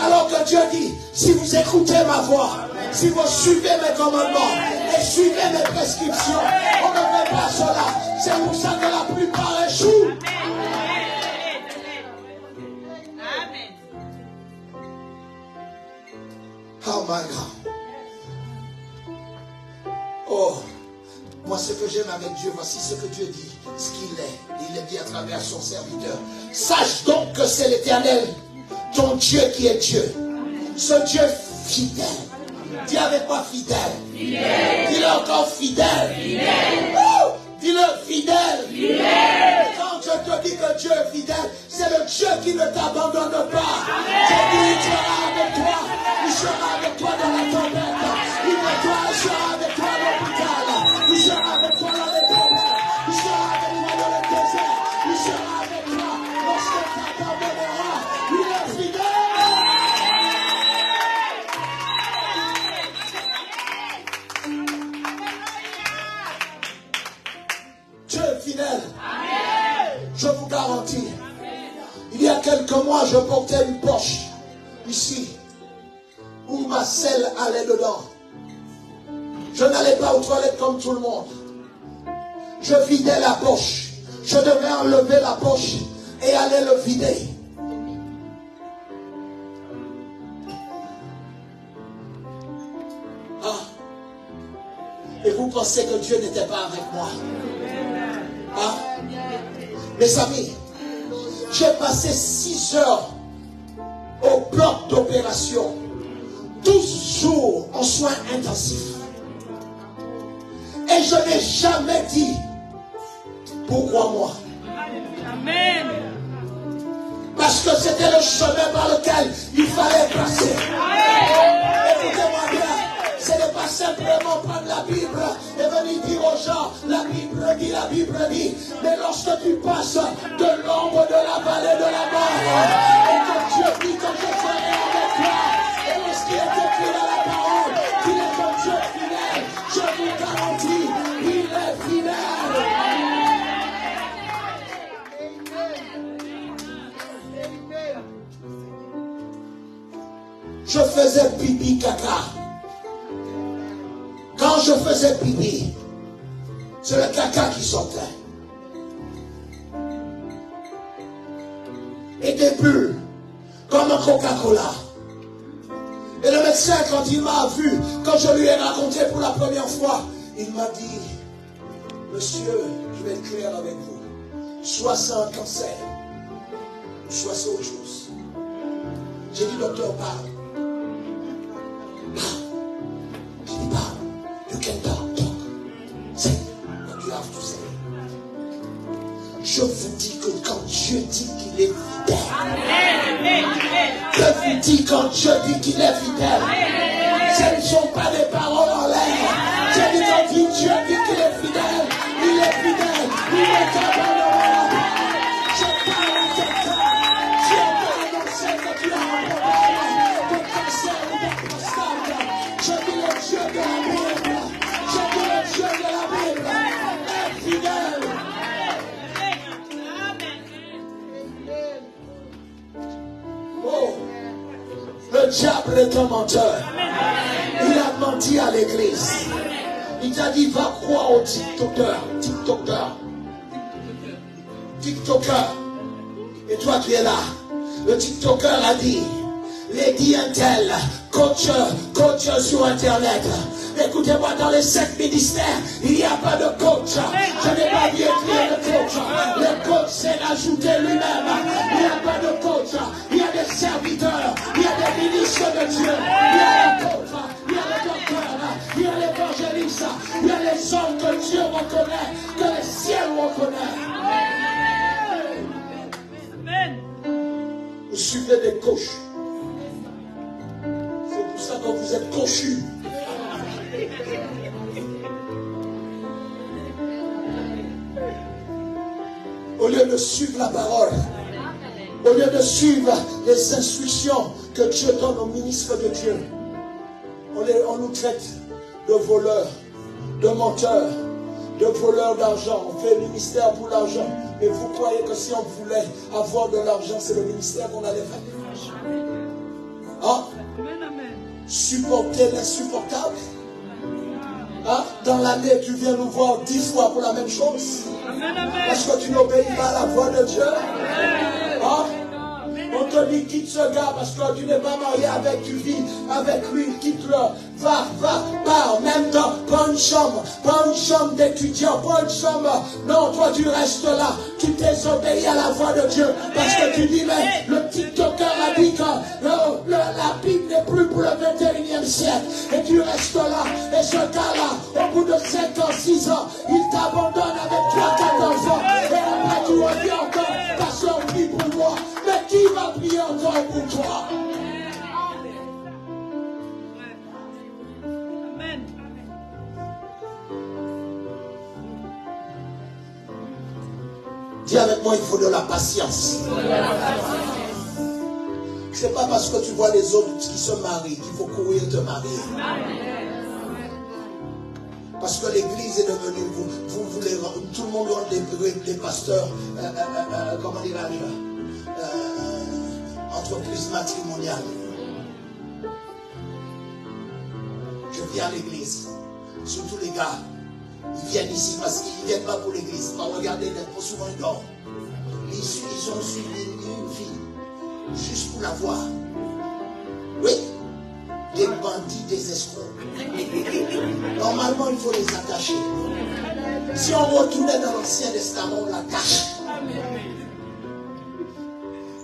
Alors que Dieu dit, si vous écoutez ma voix, si vous suivez mes commandements et suivez mes prescriptions, on ne fait pas cela. C'est pour ça que la plupart échouent. Amen. Oh my God. Oh, moi ce que j'aime avec Dieu, voici ce que Dieu dit, ce qu'il est. Il le dit à travers son serviteur. Sache donc que c'est l'Éternel, ton Dieu qui est Dieu. Ce Dieu fidèle. Dis avec moi fidèle. Dis-le encore fidèle. Dis-le fidèle. Quand je te dis que Dieu est fidèle, c'est le Dieu qui ne t'abandonne pas. J'ai dit, il sera avec toi. Il sera avec toi dans la tempête. Il sera avec toi à l'hôpital. Il sera avec toi dans les problèmes. Il sera avec toi dans le désert. Il sera avec toi lorsque tu t'abandonneras. Il est fidèle. Dieu est fidèle. Je vous garantis. Il y a quelques mois, je portais une poche ici où ma selle allait dedans. Je n'allais pas aux toilettes comme tout le monde. Je vidais la poche. Je devais enlever la poche et aller le vider. Ah. Et vous pensez que Dieu n'était pas avec moi? Ah. Mes amis, j'ai passé 6 heures au bloc d'opération, 12 jours en soins intensifs. Et je n'ai jamais dit, pourquoi moi? Amen. Parce que c'était le chemin par lequel il fallait passer. Écoutez-moi bien, ce n'est pas simplement prendre la Bible et venir dire aux gens, la Bible dit, mais lorsque tu passes de l'ombre de la vallée de la mort, et que Dieu dit que je serai avec toi, et lorsqu'il est écrit dans la parole, qu'il est un Dieu fidèle, je vous garantis, il est fidèle. Je faisais pipi caca. Quand je faisais pipi, c'est le caca qui sortait. Et des bulles, comme un Coca-Cola. Et le médecin, quand il m'a vu, quand je lui ai raconté pour la première fois, il m'a dit, monsieur, je vais être clair avec vous. Soit c'est un cancer, soit c'est autre chose. J'ai dit, docteur, parle. J'ai dit, parle. You can talk. Say what you have to say. Je vous dis que quand Dieu dit qu'il est fidèle, je vous dis quand Dieu dit qu'il est fidèle, ce ne sont pas des paroles en l'air. Je dis quand Dieu dit qu'il est fidèle, il est fidèle, il est t'abandonnera. Je parle à quelqu'un qui est annoncé que tu as un problème de cancer ou de prostate. Je dis le Dieu de la Bible, je dis le Dieu de la Bible est fidèle. Oh, le diable est un menteur. Il a menti à l'église. Il t'a dit, va croire au TikToker. TikToker. Et toi, tu es là. Le TikToker a dit, Lady Intel, coach sur Internet. Écoutez-moi, dans les 5 ministères, il n'y a pas de coach. Je n'ai pas dit écrire le coach. Le coach, c'est rajouter lui-même. Il n'y a pas de coach. Il y a des serviteurs. Il y a des ministres de Dieu. Il y a les coachs. Il y a les docteurs. Il y a l'évangéliste. Il y a les hommes que Dieu reconnaît, que le ciel reconnaît. Amen. Vous suivez des coachs. C'est pour ça que vous êtes cochus. Au lieu de suivre la parole, au lieu de suivre les instructions que Dieu donne aux ministres de Dieu, on nous traite de voleurs, de menteurs, de voleurs d'argent. On fait le ministère pour l'argent. Mais vous croyez que si on voulait avoir de l'argent, c'est le ministère qu'on allait faire? Hein? Supporter l'insupportable. Hein? Dans l'année, tu viens nous voir 10 fois pour la même chose. Parce que tu n'obéis pas à la voix de Dieu. Hein? On te dit quitte ce gars parce que tu n'es pas marié avec, tu vis avec lui, quitte-le. Va, pars, même temps, prends une chambre d'étudiant, prends une chambre. Non, toi tu restes là, tu désobéis à la voix de Dieu. Parce que tu dis, mais le TikToker a dit que la Bible n'est plus pour le 21e siècle. Et tu restes là, et ce gars-là, au bout de 5 ans, 6 ans, il t'abandonne avec 3-4 enfants. Et après tu reviens encore, parce qu'on prie pour moi. Mais qui va prier encore pour toi? Amen. Dis avec moi, il faut de la patience. C'est pas parce que tu vois les autres qui se marient qu'il faut courir te marier. Parce que l'église est devenue, vous voulez, tout le monde rend des pasteurs, comment dirais-je, entreprise matrimoniale. Je viens à l'église, surtout les gars, ils viennent ici parce qu'ils ne viennent pas pour l'église. Regardez, souvent ils dorment. Ils ont suivi une fille, juste pour la voir. Oui, des bandits, des escrocs. Normalement, il faut les attacher. Si on retournait dans l'Ancien Testament, on l'attache.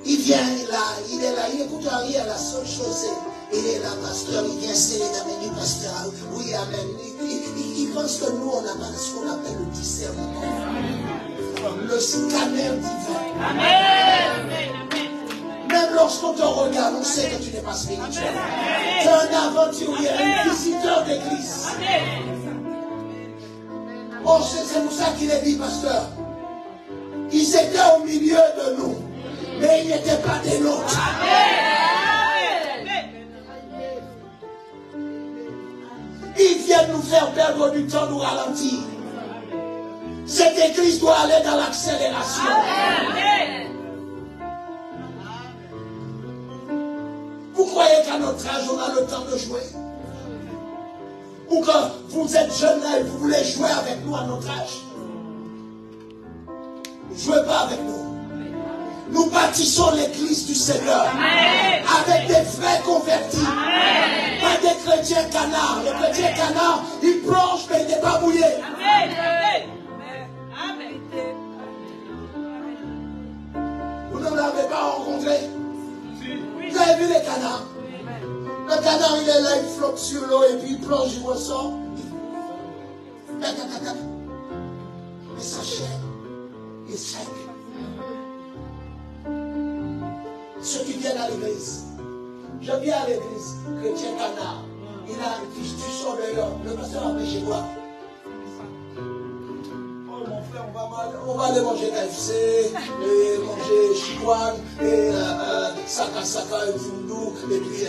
Il vient là, il est là, il n'écoute rien. La seule chose, c'est il est là, pasteur, il vient serrer la main du pasteur. Oui, amen. Il pense que nous, on n'a pas ce qu'on appelle le discernement. Le scanner divin. Amen. Même lorsqu'on te regarde, on sait que tu n'es pas spirituel. Tu es un aventurier, un visiteur d'église. Oh, c'est pour ça qu'il est dit, pasteur. Ils étaient au milieu de nous, mais ils n'étaient pas des nôtres. Ils viennent nous faire perdre du temps, nous ralentir. Cette église doit aller dans l'accélération. Vous croyez qu'à notre âge, on a le temps de jouer? Ou que vous êtes jeune là et vous voulez jouer avec nous à notre âge? Ne jouez pas avec nous. Nous bâtissons l'église du Seigneur. Amen. Avec des vrais convertis. Amen. Pas des chrétiens canards. Les chrétiens canards, ils plongent mais ils n'est pas mouillé. Vous ne l'avez pas rencontré? Vous avez vu les canards? Le canard, il est là, il flotte sur l'eau et puis il plonge, il ressort. Mais sa chair est sec. Ceux qui viennent à l'église, je viens à l'église, chrétien canard, il a une fiche, tu sors dehors, le pasteur a fait chez moi. Oh mon frère, on va aller manger KFC, et manger chihuahua, et saka et fundou, et puis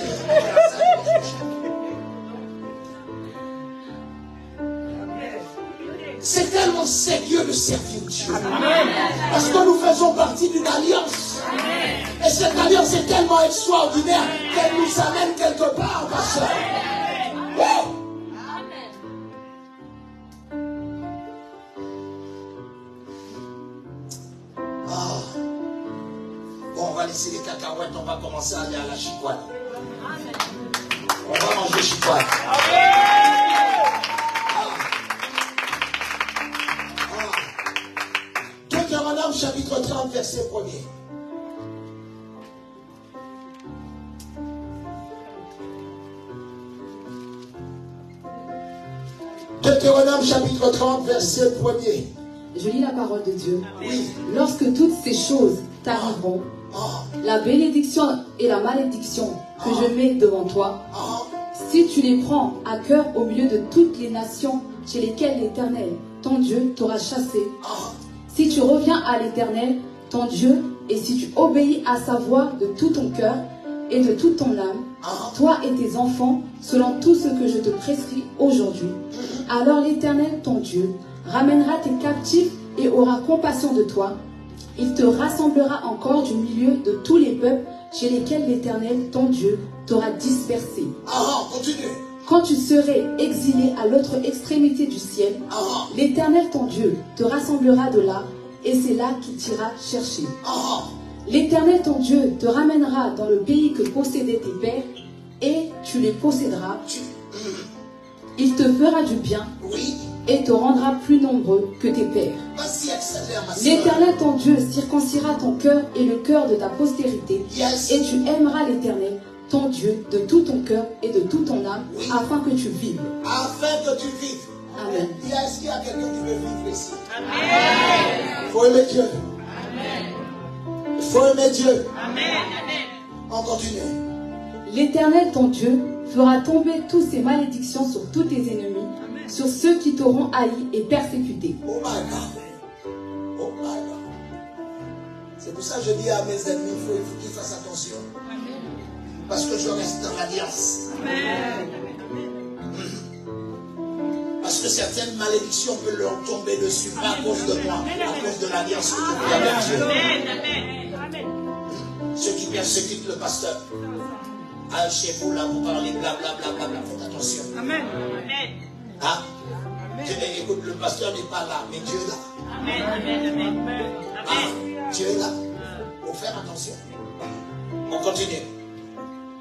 c'est tellement sérieux de servir Dieu. Parce que nous faisons partie d'une alliance. Et cette alliance est tellement extraordinaire qu'elle nous amène quelque part, ma soeur. Oh! cacahuètes, on va commencer à aller à la chicoine. On va manger chicoine. Deutéronome chapitre 30, verset 1er. Deutéronome chapitre 30, verset 1er. Je lis la parole de Dieu. Oui. Lorsque toutes ces choses t'arriveront, la bénédiction et la malédiction que je mets devant toi, si tu les prends à cœur au milieu de toutes les nations chez lesquelles l'Éternel, ton Dieu, t'aura chassé, si tu reviens à l'Éternel, ton Dieu, et si tu obéis à sa voix de tout ton cœur et de toute ton âme, toi et tes enfants, selon tout ce que je te prescris aujourd'hui, alors l'Éternel, ton Dieu, ramènera tes captifs et aura compassion de toi. Il te rassemblera encore du milieu de tous les peuples chez lesquels l'Éternel, ton Dieu, t'aura dispersé. Continue. Quand tu serais exilé à l'autre extrémité du ciel, l'Éternel, ton Dieu, te rassemblera de là, et c'est là qu'il t'ira chercher. L'Éternel, ton Dieu, te ramènera dans le pays que possédaient tes pères, et tu les posséderas. Il te fera du bien. Oui. Et te rendra plus nombreux que tes pères. L'Éternel, ton Dieu, circoncira ton cœur et le cœur de ta postérité, et tu aimeras l'Éternel, ton Dieu, de tout ton cœur et de toute ton âme, afin que tu vives. Afin que tu vives. Amen. Est-ce qu'il y a quelqu'un qui veut vivre ici? Amen. Il faut aimer Dieu. Amen. Il faut aimer Dieu. Amen. On continue. L'Éternel, ton Dieu, fera tomber toutes ces malédictions sur tous tes ennemis, sur ceux qui t'auront haï et persécuté. Oh my God. Oh my God. C'est pour ça que je dis à mes ennemis, il faut qu'ils fassent attention. Parce que je reste dans l'alliance. Parce que certaines malédictions peuvent leur tomber dessus, pas à cause de moi, à cause de l'alliance que je fais avec Dieu. Ceux qui persécutent le pasteur. Chez vous là, vous parlez blablabla, faites attention. Amen. Ah, écoute, le pasteur n'est pas là, mais Dieu est là. Amen. Dieu est là. Il faut faire attention. On continue.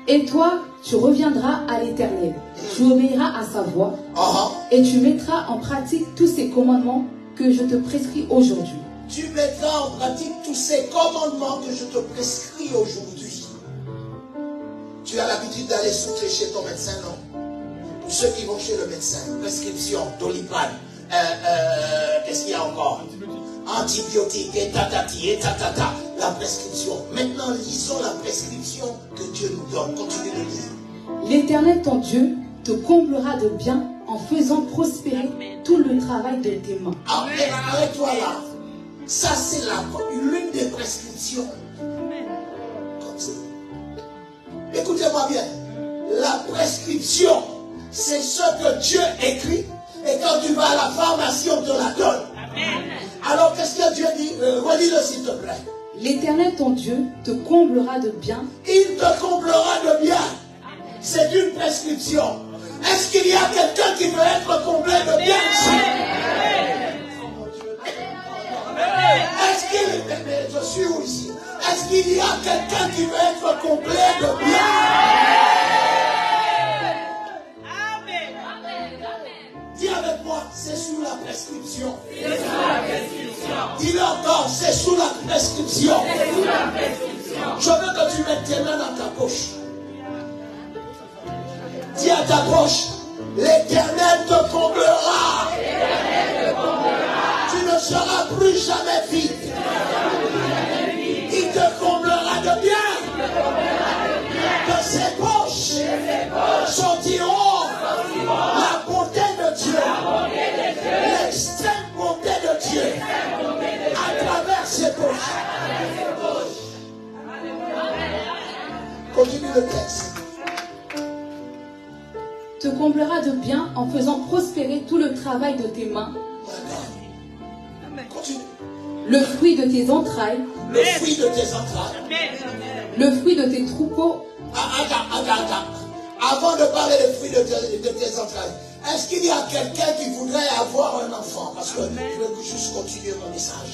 Et toi, tu reviendras à l'Éternel. Tu obéiras à sa voix. Et tu mettras en pratique tous ces commandements que je te prescris aujourd'hui. Tu mettras en pratique tous ces commandements que je te prescris aujourd'hui. Tu as l'habitude d'aller souffler chez ton médecin, non? Pour ceux qui vont chez le médecin, prescription, Doliprane, qu'est-ce qu'il y a encore? Antibiotiques, et tatati, et tatata, la prescription. Maintenant, lisons la prescription que Dieu nous donne. Continue de lire. L'Éternel, ton Dieu, te comblera de bien en faisant prospérer tout le travail de tes mains. Arrête-toi là. Ça, c'est l'une des prescriptions. Écoutez-moi bien. La prescription, c'est ce que Dieu écrit. Et quand tu vas à la pharmacie, on te la donne. Alors, qu'est-ce que Dieu dit? Relis-le, s'il te plaît. L'Éternel, ton Dieu, te comblera de bien. Il te comblera de bien. C'est une prescription. Est-ce qu'il y a quelqu'un qui veut être comblé de bien ici? Est-ce qu'il... Mais je suis où ici? Est-ce qu'il y a quelqu'un qui veut être comblé de bien? Dis avec moi, c'est sous la prescription. Dis-le encore, c'est sous la prescription. Je veux que tu mettes tes mains dans ta poche. Dis à ta poche, l'Éternel te comblera. Tu ne seras plus jamais vide. Il te comblera de bien. De ses poches sortiront la bonté de Dieu. L'extrême bonté de Dieu. À travers ses poches. Continue le texte. Te comblera de bien en faisant prospérer tout le travail de tes mains. Continue. Le fruit de tes entrailles. Le fruit de tes entrailles. Le fruit de tes troupeaux. Attends. Avant de parler des fruits de tes entrailles, est-ce qu'il y a quelqu'un qui voudrait avoir un enfant? Parce que je veux juste continuer mon message.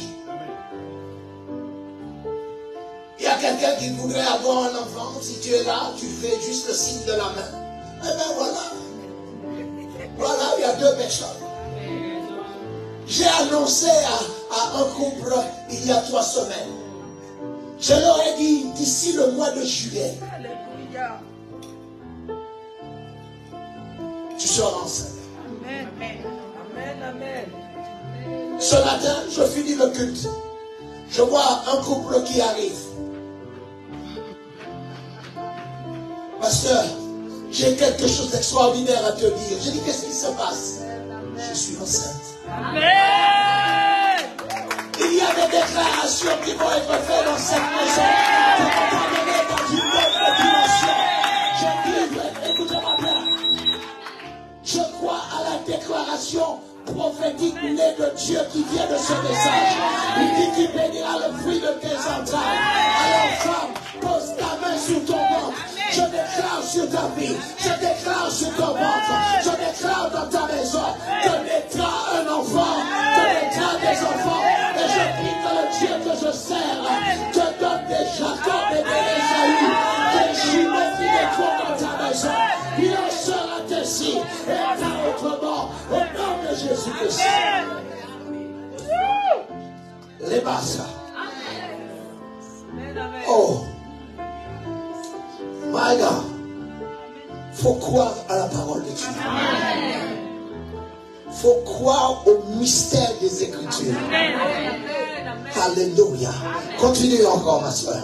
Il y a quelqu'un qui voudrait avoir un enfant. Si tu es là, tu fais juste le signe de la main. Eh bien voilà. Voilà, il y a 2 personnes. J'ai annoncé à un couple il y a 3 semaines. Je leur ai dit d'ici le mois de juillet, tu seras enceinte. Amen. Amen. Amen. Ce matin, je finis le culte. Je vois un couple qui arrive. Pasteur, j'ai quelque chose d'extraordinaire à te dire. Je dis, qu'est-ce qui se passe? Je suis enceinte. Amen. Il y a des déclarations qui vont être faites dans cette maison pour t'amener dans une autre dimension. Je dis, écoutez-moi bien. Je crois à la déclaration prophétique née de Dieu qui vient de ce message. Il dit qu'il bénira le fruit de tes entrailles. Alors femme, pose ta main sur ton ventre. Je déclare sur ta vie. Je déclare sur ton ventre. Je déclare dans ta maison. Tu naîtras un enfant. Tu naîtras des enfants. Et je prie que le Dieu que je sers te donne des Jacob et des Esaü. Des jumeaux qui naîtront dans ta maison. Il en sera ainsi. Et pas autrement. Au nom de Jésus-Christ. Les basses. Oh. My God. Faut croire à la parole de Dieu. Faut croire au mystère des Écritures. Alléluia. Continue encore, ma soeur.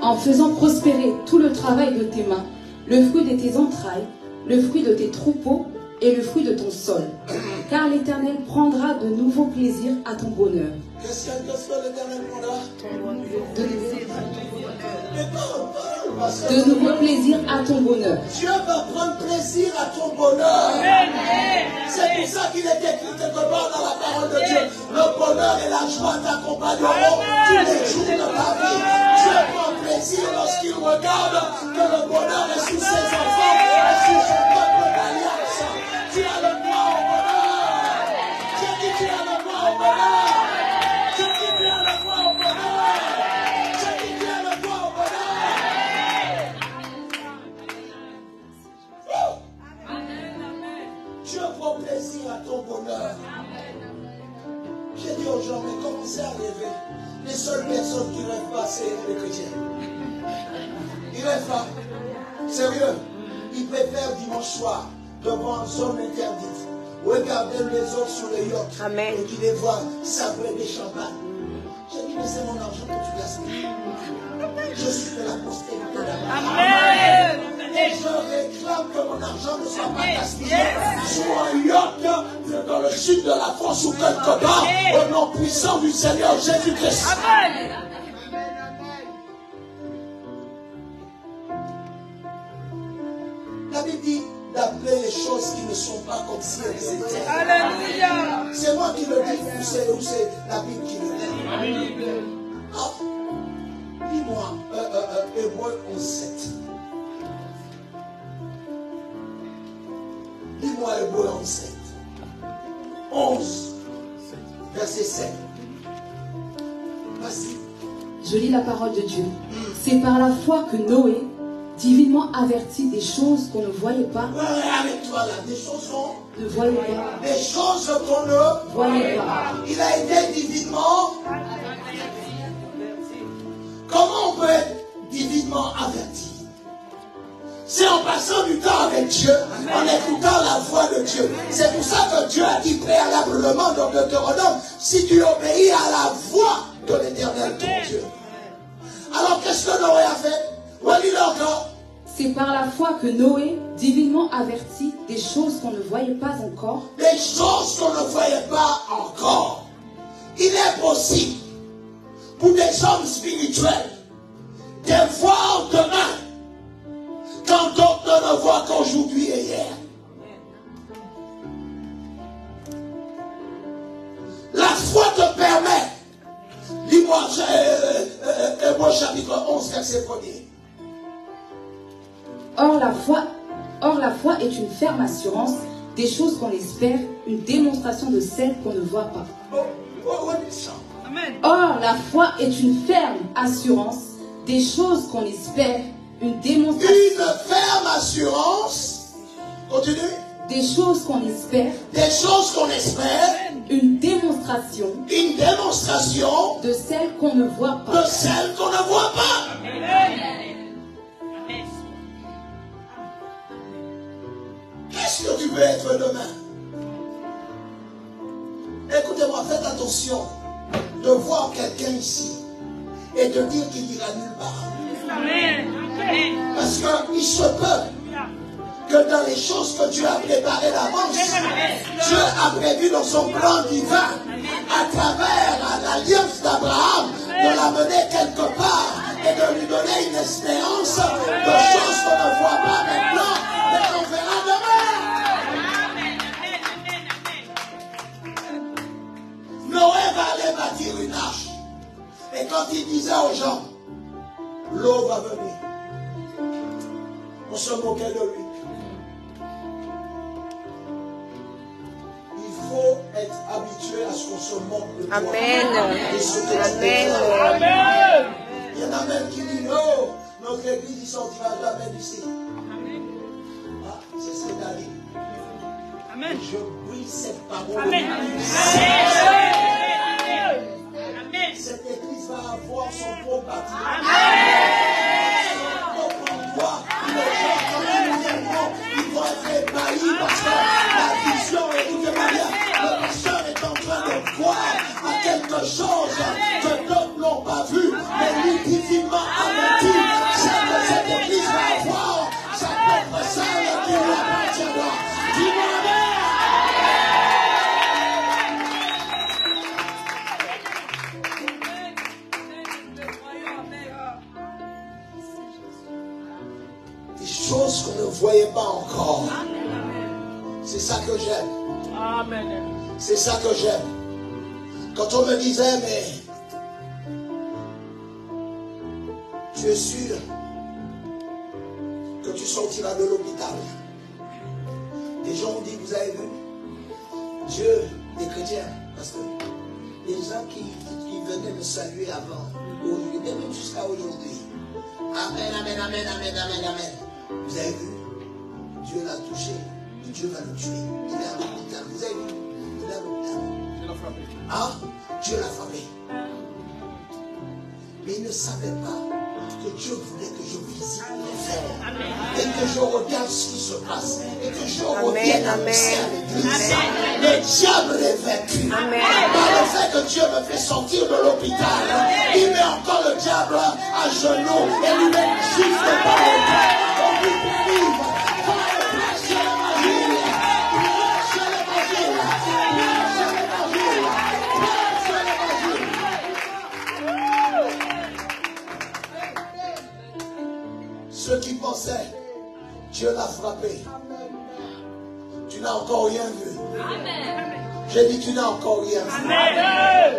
En faisant prospérer tout le travail de tes mains, le fruit de tes entrailles, le fruit de tes troupeaux et le fruit de ton sol. Car l'Éternel prendra de nouveaux plaisirs à ton bonheur. Qu'est-ce que l'Éternel prendra? De nouveaux plaisirs à ton bonheur. Dieu va prendre plaisir à ton bonheur. C'est pour ça qu'il est écrit quelque part dans la parole de Dieu. Le bonheur et la joie t'accompagneront tous les jours de ta vie. Dieu prend plaisir lorsqu'il regarde que le bonheur est sous ses enfants et sous son peuple d'alliance. Tu as le droit au bonheur. J'ai dit tu as le droit au bonheur. J'ai dit tu as le droit au bonheur. J'ai dit tu as le droit au bonheur. Dieu prend plaisir à ton bonheur. J'ai dit aux gens, mais commencez à rêver. Les seules personnes qui ne rêvent pas, c'est les chrétiens. Ils ne rêvent pas. Sérieux. Ils préfèrent dimanche soir, devant une zone interdite, regarder les autres sur les yachts. Amen. Et tu les vois savourer des champagnes. J'ai dit, mais c'est mon argent que tu gaspilles. Je suis de la postérité d'Abraham. Amen. Et je réclame que mon argent ne soit pas gaspillé sur un yacht dans le sud de la France ou quelque part, au nom puissant du Seigneur Jésus-Christ. Amen. La Bible dit d'appeler les choses qui ne sont pas comme si elles étaient. Alléluia. C'est moi qui le dis, ou c'est la Bible qui le dit. Ah, dis-moi, Hébreux 11:7. Dis-moi Hébreux 11:7. 11, verset 7. Vas-y. Je lis la parole de Dieu. C'est par la foi que Noé, divinement averti des choses qu'on ne voyait pas, Avec toi là, des choses qu'on ne voyait pas, des choses qu'on ne voyait pas. Il a été divinement. Comment on peut être divinement averti? C'est en passant du temps avec Dieu, en écoutant la voix de Dieu. C'est pour ça que Dieu a dit préalablement dans Deutéronome, si tu obéis à la voix de l'Éternel ton Dieu. Alors qu'est-ce que Noé a fait? Relis-le encore. C'est par la foi que Noé, divinement averti des choses qu'on ne voyait pas encore, Des choses qu'on ne voyait pas encore. Il est possible pour des hommes spirituels de voir demain quand d'autres ne voient qu'aujourd'hui et hier. La foi te permet. Dis-moi, Hébreux chapitre 11, verset 1er. Or la foi est une ferme assurance des choses qu'on espère, une démonstration de celles qu'on ne voit pas. Amen. Or, la foi est une ferme assurance des choses qu'on espère, une démonstration. Une ferme assurance. Continue. Des choses qu'on espère. Des choses qu'on espère. Une démonstration. Une démonstration. De celles qu'on ne voit pas. De celles qu'on ne voit pas. Qu'est-ce que tu veux être demain? Écoutez-moi, faites attention de voir quelqu'un ici et de dire qu'il n'ira nulle part. Parce qu'il se peut que dans les choses que Dieu a préparées d'avance, Dieu a prévu dans son plan divin, à travers l'alliance d'Abraham, de l'amener quelque part et de lui donner une espérance de choses qu'on ne voit pas maintenant, mais qu'on verra demain. Noé va aller bâtir une arche. Et quand il disait aux gens, l'eau va venir, on se moquait de lui. Il faut être habitué à ce qu'on se moque de toi. Amen. Et ce que tu Amen. déclares. Amen. Il y en a même qui disent, oh, notre église ne sortira jamais d'ici. Ah, c'est ce d'aller. Amen. Je brise cette parole. Amen. Cette église va avoir son propre bâtiment. Amen. Son propre endroit. Les gens, quand ils viendront, ils vont être ébahis parce que la vision, écoutez-moi bien, le pasteur est en train de croire à quelque chose que d'autres n'ont pas vu, mais lui divinement averti, c'est que cette église va avoir sa propre salle qui lui appartiendra. Dis-moi Amen. Des choses qu'on ne voyait pas encore. C'est ça que j'aime. Amen. C'est ça que j'aime. Quand on me disait, mais tu es sûr que tu sortiras de l'hôpital. Des gens ont dit, vous avez vu, Dieu, des chrétiens, parce que les gens qui venaient me saluer avant, aujourd'hui, même jusqu'à aujourd'hui. Amen, amen, amen, amen, amen, amen. Vous avez vu, Dieu l'a touché, et Dieu va le tuer. Il est à l'hôpital. Vous avez vu, il est à l'hôpital. Dieu l'a frappé. Hein? Dieu l'a frappé. Mais il ne savait pas que Dieu voulait que je visite l'enfer. Et que je regarde ce qui se passe. Et que je revienne annoncer à l'église. Le diable est vaincu. Par le fait que Dieu me fait sortir de l'hôpital, il met encore le diable à genoux et lui met juste par le cœur. On lui prive. Prêche l'évangile. Prêche l'évangile. Prêche l'évangile. Prêche l'évangile. Ceux qui pensaient, Dieu l'a frappé. Tu n'as encore rien vu. J'ai dit, tu n'as encore rien vu. Amen.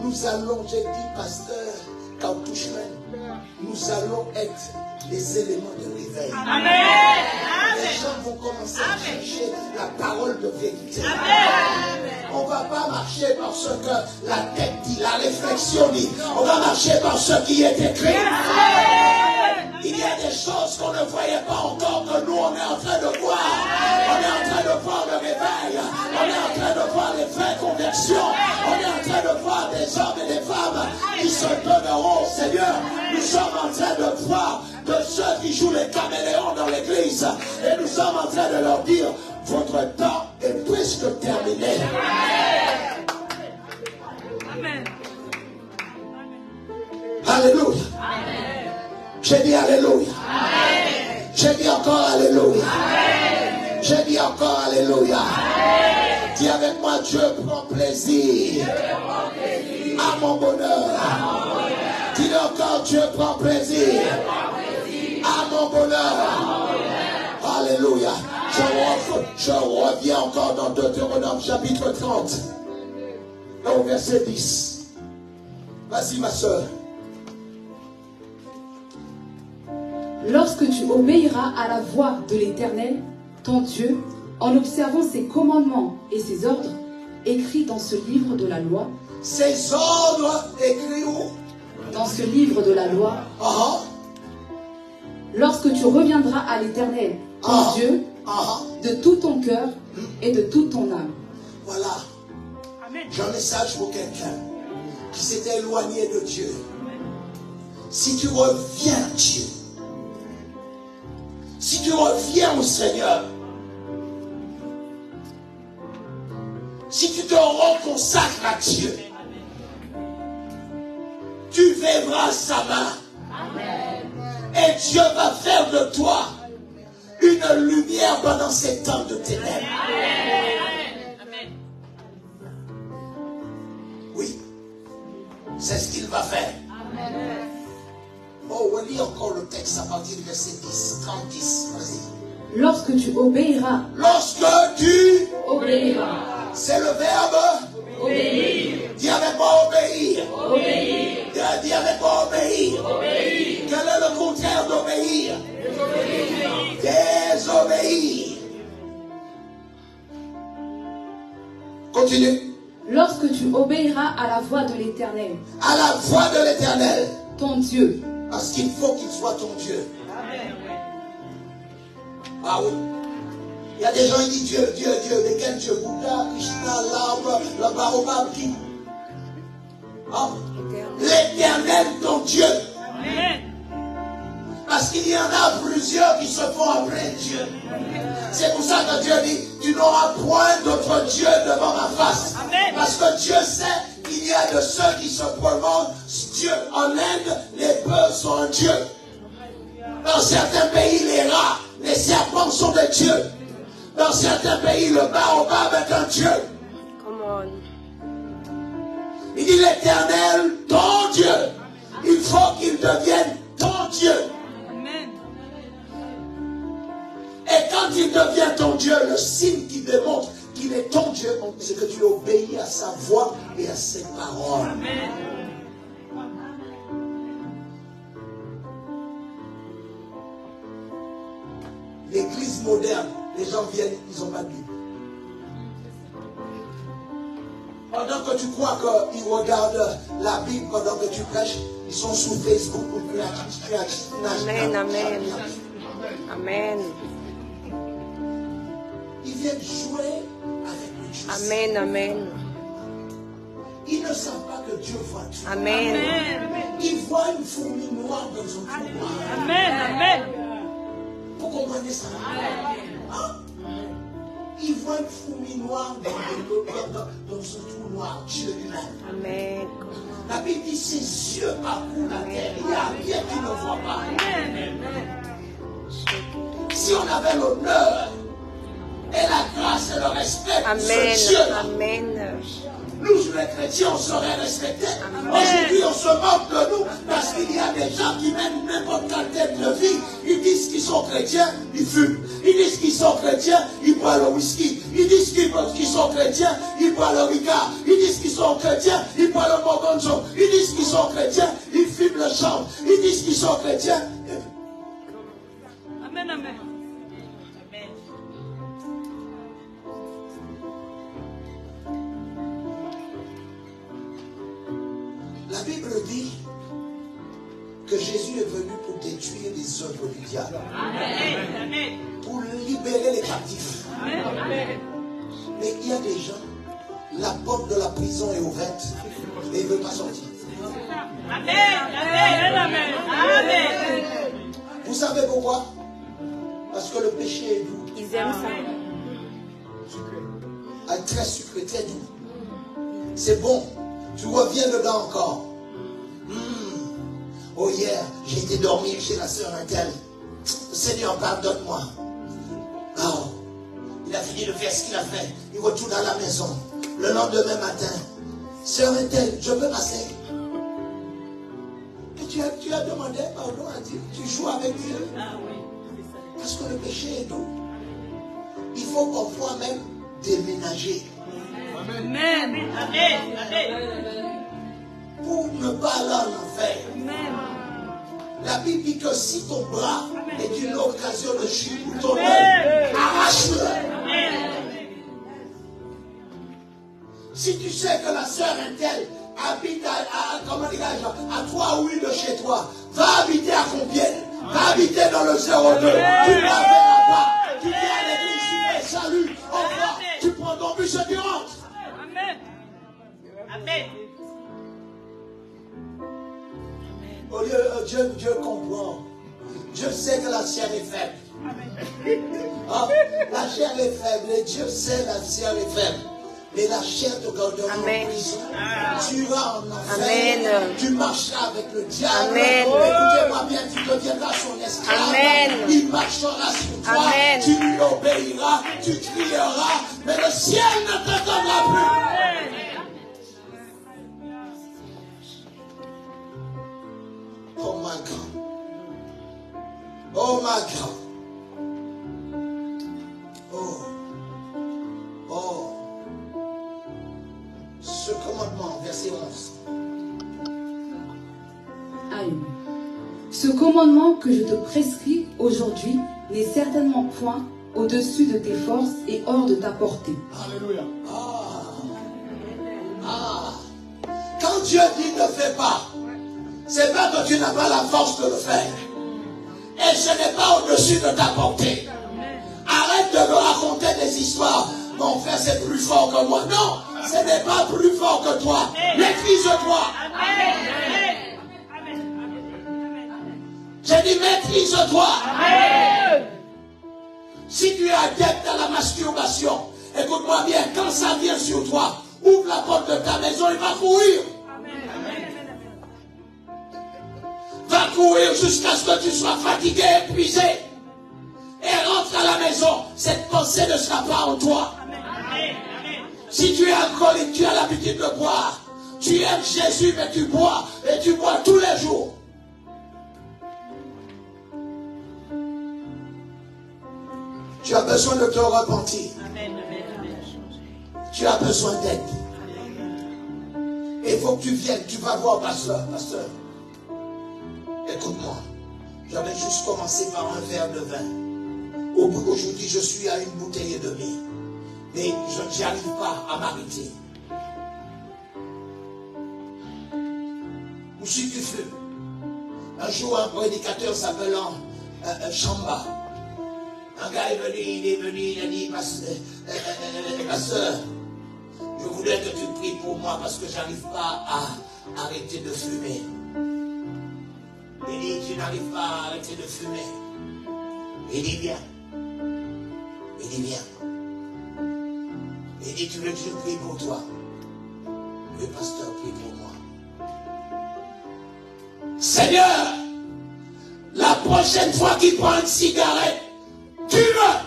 Nous allons, j'ai dit, pasteur Kautushman, nous allons être les éléments de réveil. Amen. Les gens vont commencer à chercher la parole de vérité. Amen. On ne va pas marcher par ce que la tête dit, la réflexion dit. On va marcher par ce qui est écrit. Il y a des choses qu'on ne voyait pas encore que nous on est en train de voir. On est en train de voir le réveil. On est en train de voir les vraies conversions. On est en train de voir des hommes et des femmes qui se donneront au Seigneur. Nous sommes en train de voir de ceux qui jouent les caméléons dans l'église. Et nous sommes en train de leur dire, votre temps est presque terminé. Amen. Alléluia. J'ai dit Alléluia. J'ai dit encore Alléluia. J'ai dit encore Alléluia. Dis avec moi, Dieu prend plaisir à mon bonheur. Dis encore, Dieu prend plaisir à mon bonheur. Alléluia. Je reviens encore dans Deutéronome chapitre 30. Au verset 10. Vas-y ma soeur. Lorsque tu obéiras à la voix de l'Éternel, ton Dieu, En observant ses commandements et ses ordres, écrits dans ce livre de la loi. Ses ordres écrits où? Dans ce livre de la loi. Lorsque tu reviendras à l'Éternel, ton Dieu, de tout ton cœur et de toute ton âme. Voilà. J'ai un message pour quelqu'un qui s'était éloigné de Dieu. Si tu reviens à Dieu, si tu reviens au Seigneur, si tu te reconsacres à Dieu, tu verras sa main. Et Dieu va faire de toi une lumière pendant ces temps de ténèbres. Oui, c'est ce qu'il va faire. Oh, on lit encore le texte à partir du verset 10, 30, 10. Vas-y. Lorsque tu obéiras. Lorsque tu obéiras. C'est le verbe obéir. Dis avec moi obéir. Obéir. Dis avec moi obéir. Obéir. Quel est le contraire d'obéir? Désobéir. Continue. Lorsque tu obéiras à la voix de l'Éternel. À la voix de l'Éternel. Ton Dieu. Parce qu'il faut qu'il soit ton Dieu. Ah oui. Il y a des gens qui disent Dieu, Dieu, Dieu. Mais quel Dieu? Bouddha, Krishna, l'arbre, le baobab, qui? L'Éternel, ton Dieu. Parce qu'il y en a plusieurs qui se font appeler Dieu. C'est pour ça que Dieu dit, tu n'auras point d'autre Dieu devant ma face. Parce que Dieu sait qu'il y a de ceux qui se prononcent Dieu. En Inde, les bœufs sont un Dieu. Dans certains pays, les rats, les serpents sont des dieux. Dans certains pays, le baobab est un Dieu. Il dit l'Éternel, ton Dieu. Il faut qu'il devienne ton Dieu. Et quand il devient ton Dieu, le signe qui démontre qu'il est ton Dieu, c'est que tu obéis à sa voix et à ses paroles. Amen. L'église moderne, les gens viennent, ils n'ont pas de Bible. Pendant que tu crois qu'ils regardent la Bible pendant que tu prêches, ils sont sur Facebook ou Amen, amen. Amen. Ils viennent jouer avec le Dieu. Amen, amen. Ils ne savent pas que Dieu voit tout. Amen. Ils voient une fourmi noire dans un trou noir. Amen, amen. Vous comprenez ça? Hein? Ils voient une fourmi noire dans un trou noir. Dieu lui-même. Amen. La Bible dit ses yeux parcourent la terre. Il n'y a rien qui ne voit pas. Si on avait l'honneur et la grâce et le respect de ce Dieu, amen. Nous, les chrétiens, on serait respectés. Aujourd'hui, on se moque de nous parce qu'il y a des gens qui mènent n'importe quelle tête de vie. Ils disent qu'ils sont chrétiens, ils fument. Ils disent qu'ils sont chrétiens, ils boivent le whisky. Ils disent qu'ils sont chrétiens, ils boivent le ricard. Ils disent qu'ils sont chrétiens, ils boivent le morgonjo. Ils disent qu'ils sont chrétiens, ils fument le champ. Ils disent qu'ils sont chrétiens. Amen, amen. La Bible dit que Jésus est venu pour détruire les œuvres du diable. Amen. Pour libérer les captifs. Amen. Mais il y a des gens, la porte de la prison est ouverte et ils ne veulent pas sortir. Amen. Amen. Amen. Vous savez pourquoi? Parce que le péché est doux. Ils aiment ça. Très sucré, très doux. C'est bon. Tu reviens dedans encore. Oh hier, j'ai été dormir chez la sœur Intel. Seigneur, pardonne-moi. Oh, il a fini de faire ce qu'il a fait. Il retourne à la maison. Le lendemain matin, sœur Intel, je peux passer. Et tu as demandé pardon à Dieu. Tu joues avec Dieu. Parce que le péché est doux. Il faut parfois même déménager. Amen. Pour ne pas aller en enfer. La Bible dit que si ton bras est une occasion de chute pour ton œil, arrache-le. Si tu sais que la sœur Intel habite à 3 ouïes de chez toi, va habiter à Compiègne, va habiter dans le 02. Tu ne la verras pas. Tu viens à l'église, salut, au revoir. Tu prends ton bus et tu rentres. Amen. Amen. Au lieu, Dieu comprend. Dieu sait que la chair est faible. Ah, la chair est faible et Dieu sait que la chair est faible. Mais la chair te gardera en prison. Tu vas en enfer. Tu marcheras avec le diable. Écoutez-moi bien, tu deviendras son esclave. Il marchera sur toi. Tu lui obéiras. Tu crieras. Mais le ciel ne t'entendra plus. Oh my God. Oh my God. Oh. Ce commandement, verset 11. Amen. Ce commandement que je te prescris aujourd'hui n'est certainement point au-dessus de tes forces et hors de ta portée. Alléluia. Quand Dieu dit ne fais pas, c'est pas que tu n'as pas la force de le faire. Et ce n'est pas au-dessus de ta portée. Arrête de me raconter des histoires. Mon frère, c'est plus fort que moi. Non, ce n'est pas plus fort que toi. Maîtrise-toi. J'ai dit maîtrise-toi. Si tu es adepte à la masturbation, écoute-moi bien, quand ça vient sur toi, ouvre la porte de ta maison, il va courir. Va courir jusqu'à ce que tu sois fatigué, épuisé. Et rentre à la maison. Cette pensée ne sera pas en toi. Si tu es alcoolique, tu as l'habitude de boire. Tu aimes Jésus, mais tu bois. Et tu bois tous les jours. Tu as besoin de te repentir. Tu as besoin d'aide. Et il faut que tu viennes. Tu vas voir pasteur. Pasteur, écoute-moi. J'avais juste commencé par un verre de vin. Aujourd'hui, je suis à une bouteille et demie. Mais je n'arrive pas à m'arrêter. Ou si tu fumes. Un jour, un prédicateur s'appelant Chamba. Un gars est venu, il a dit, pasteur, je voulais que tu pries pour moi parce que je n'arrive pas à arrêter de fumer. Il dit, tu n'arrives pas à arrêter de fumer. Il dit, viens. Il dit, viens. Il dit, tu veux que je prie pour toi? Le pasteur prie pour moi. Seigneur, la prochaine fois qu'il prend une cigarette, tu veux.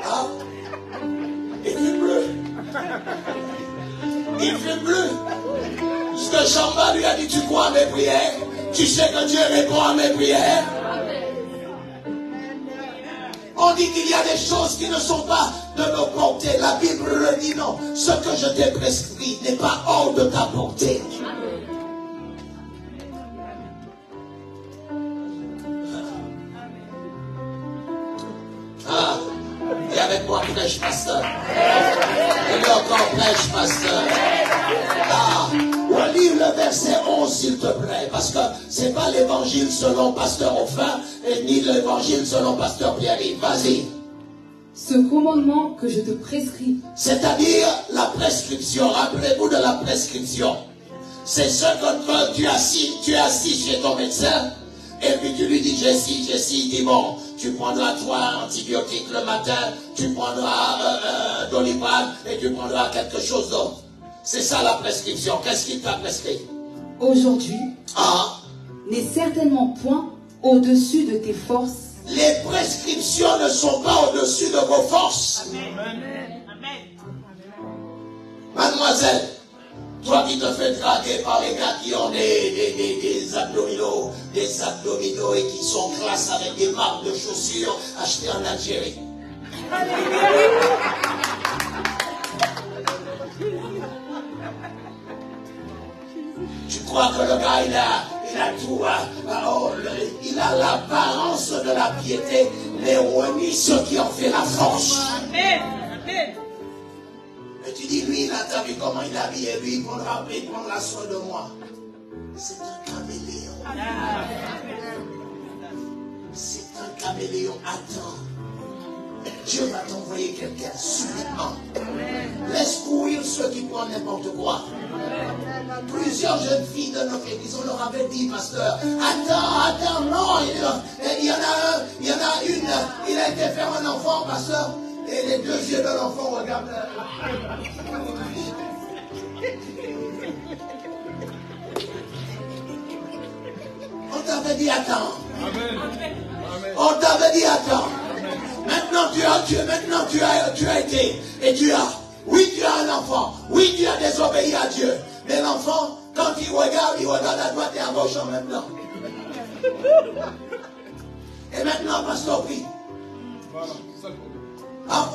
Ah, il fait bleu. Il fait bleu. Ce que Chamba lui a dit, tu crois à mes prières? Tu sais que Dieu répond à mes prières? On dit qu'il y a des choses qui ne sont pas de nos portées. La Bible le dit non. Ce que je t'ai prescrit n'est pas hors de ta portée. Ah, et avec moi prêche, pasteur. Et encore prêche, pasteur. Ah, relis le verset 11, s'il te plaît, parce que c'est pas l'évangile selon pasteur Offin et ni l'évangile selon pasteur Pierre-Yves. Vas-y. Ce commandement que je te prescris. C'est-à-dire la prescription. Rappelez-vous de la prescription. C'est ce que tu es assis chez ton médecin et puis tu lui dis j'ai ci, il dit bon, tu prendras 3 antibiotiques le matin, tu prendras Doliprane et tu prendras quelque chose d'autre. C'est ça la prescription. Qu'est-ce qu'il t'a prescrit? Aujourd'hui, n'est certainement point au-dessus de tes forces. Les prescriptions ne sont pas au-dessus de vos forces. Amen. Mademoiselle, toi qui te fais draguer par les gars qui ont des abdominaux et qui sont classe avec des marques de chaussures achetées en Algérie. Tu crois que le gars, il a tout, il a l'apparence de la piété, mais remis ce qui en fait la force. Amen. Amen. Et tu dis, lui, il a vu comment il est habillé, lui, il prendra soin de moi. C'est un caméléon. C'est un caméléon. Attends. Dieu va t'envoyer quelqu'un subitement. Laisse courir ceux qui prennent n'importe quoi. Plusieurs jeunes filles de notre église, on leur avait dit, pasteur, attends, non, il y en a une, il a été faire un enfant, pasteur, et les deux yeux de l'enfant regardent. On t'avait dit, attends. On t'avait dit, attends. Maintenant tu as été, et tu as un enfant, oui, tu as désobéi à Dieu, mais l'enfant, quand il regarde à droite et à gauche en même temps. Et maintenant, pasteur, prie. Ah,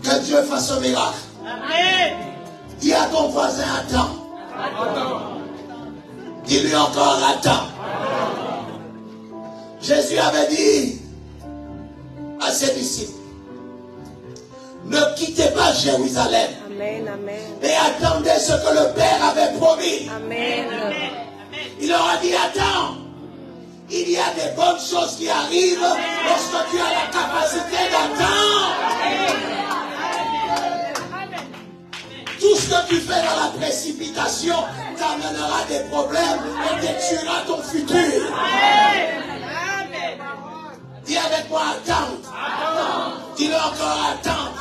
que Dieu fasse un miracle. Amen. Dis à ton voisin, attends. Dis-lui encore, attends. Jésus avait dit à ses disciples, ne quittez pas Jérusalem. Amen, amen. Mais attendez ce que le Père avait promis. Amen. Il leur a dit, attends. Il y a des bonnes choses qui arrivent lorsque tu as la capacité d'attendre. Tout ce que tu fais dans la précipitation t'amènera des problèmes et détruira ton futur. Dis avec moi, attendre. Dis-le encore, attendre.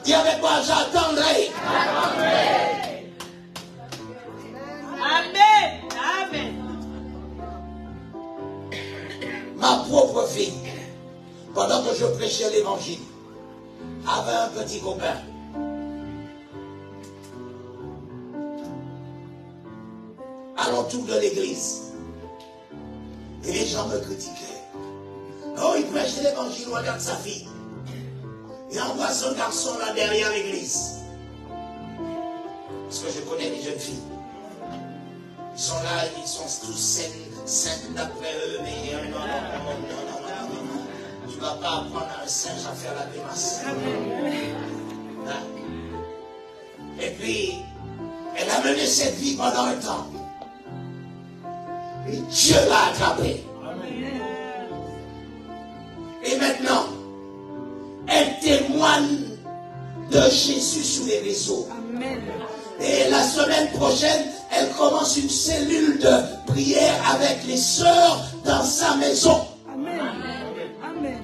Dis avec moi, j'attendrai. Amen. Amen. Ma propre fille, pendant que je prêchais l'évangile, avait un petit copain. À l'entour de l'église. Et les gens me critiquaient. Oh, il prêche l'évangile, regarde sa fille. Il envoie son garçon là derrière l'église. Parce que je connais les jeunes filles. Ils sont là, ils sont tous saines d'après eux, mais non. Tu ne vas pas apprendre à un singe à faire la grimace. Et puis, elle a mené cette vie pendant un temps. Et Dieu l'a attrapée. Et maintenant, elle témoigne de Jésus sous les réseaux. Amen. Et la semaine prochaine, elle commence une cellule de prière avec les sœurs dans sa maison. Amen. Amen.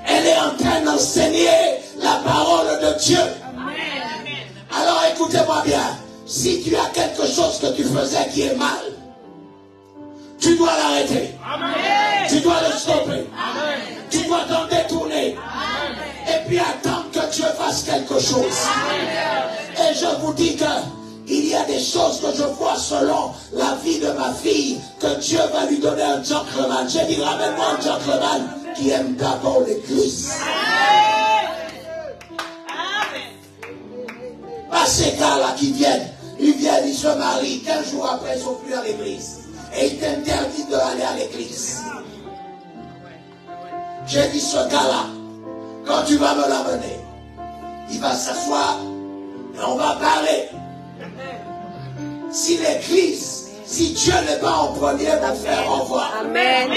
Elle est en train d'enseigner la parole de Dieu. Amen. Alors écoutez-moi bien. Si tu as quelque chose que tu faisais qui est mal, tu dois l'arrêter. Tu dois le stopper. Tu dois t'en détourner. Et puis attendre que Dieu fasse quelque chose. Et je vous dis que il y a des choses que je vois selon la vie de ma fille, que Dieu va lui donner un gentleman. J'ai dit, ramène-moi un gentleman qui aime d'abord l'église. Pas ces gars-là qui viennent, ils se marient, 15 jours après, ils ne sont plus à l'église. Et ils t'interdisent d'aller à l'église. J'ai dit, ce gars-là, quand tu vas me l'amener, il va s'asseoir et on va parler. Si l'église, si Dieu n'est pas en premier, va faire au revoir. Amen.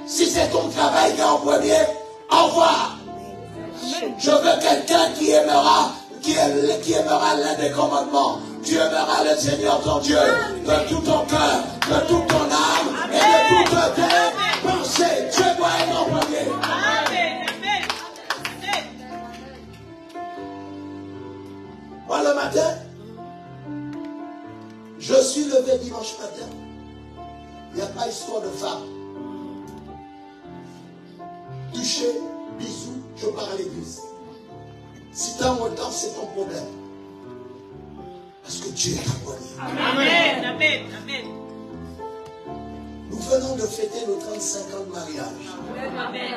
Si c'est ton travail qui est en premier, au revoir. Je veux quelqu'un qui aimera l'un des commandements. Tu aimeras le Seigneur ton Dieu de tout ton cœur, de toute ton âme et de toutes tes pensées. Dieu doit être en premier. Moi le matin, je suis levé dimanche matin. Il n'y a pas histoire de femme. Toucher, bisous, je pars à l'église. Si tu as mon temps, c'est ton problème. Parce que Dieu est en premier. Amen. Amen. Amen. Nous venons de fêter nos 35 ans de mariage. Amen.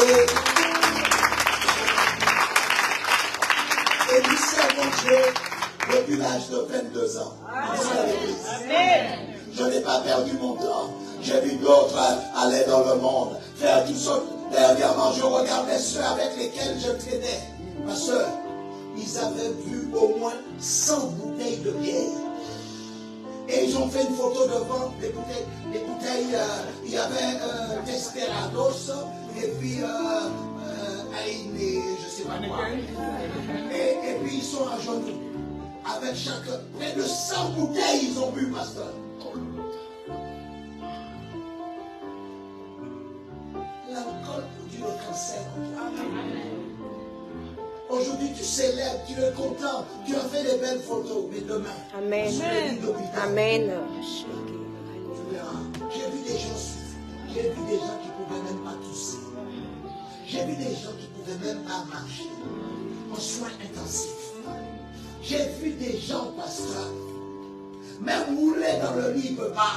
Et mon Dieu depuis l'âge de 22 ans. Je n'ai pas perdu mon temps. J'ai vu d'autres aller dans le monde, faire toutes sortes. Dernièrement, je regardais ceux avec lesquels je traînais. Ma soeur, ils avaient bu au moins 100 bouteilles de bière. Et ils ont fait une photo devant les bouteilles. Les bouteilles, il y avait Desperados et puis Aïne, je ne sais pas quoi. Et puis ils sont à genoux. Avec chaque près de 100 bouteilles, ils ont bu, pasteur. L'alcool produit le cancer en toi. Aujourd'hui, tu célèbres, tu es content, tu as fait des belles photos, mais demain, Amen. sur les lits d'hôpital, Amen. j'ai vu des gens souffrir. J'ai vu des gens qui ne pouvaient même pas tousser. J'ai vu des gens qui ne pouvaient même pas marcher. En soins intensifs. J'ai vu des gens, pasteur, même rouler dans le lit, il ne peut pas.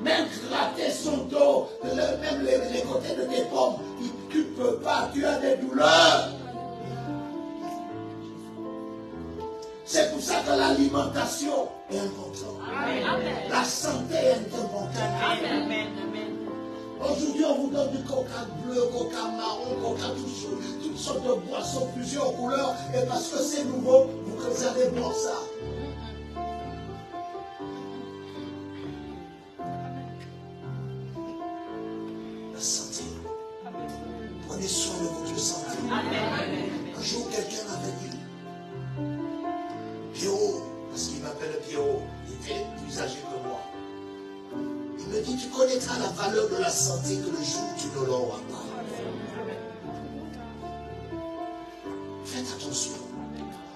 Même gratter son dos, même les côtés de tes pommes, tu ne peux pas, tu as des douleurs. C'est pour ça que l'alimentation est importante. La santé est importante. Aujourd'hui, on vous donne du coca bleu, coca marron, coca toutes sortes de boissons, plusieurs couleurs. Et parce que c'est nouveau, vous allez boire ça. La santé. Prenez soin de votre santé. Un jour, quelqu'un m'avait dit, Pierrot, parce qu'il m'appelle Pierrot, il était plus âgé que moi. Il me dit, tu connaîtras la valeur de la santé que le jour où tu ne l'auras pas. Faites attention.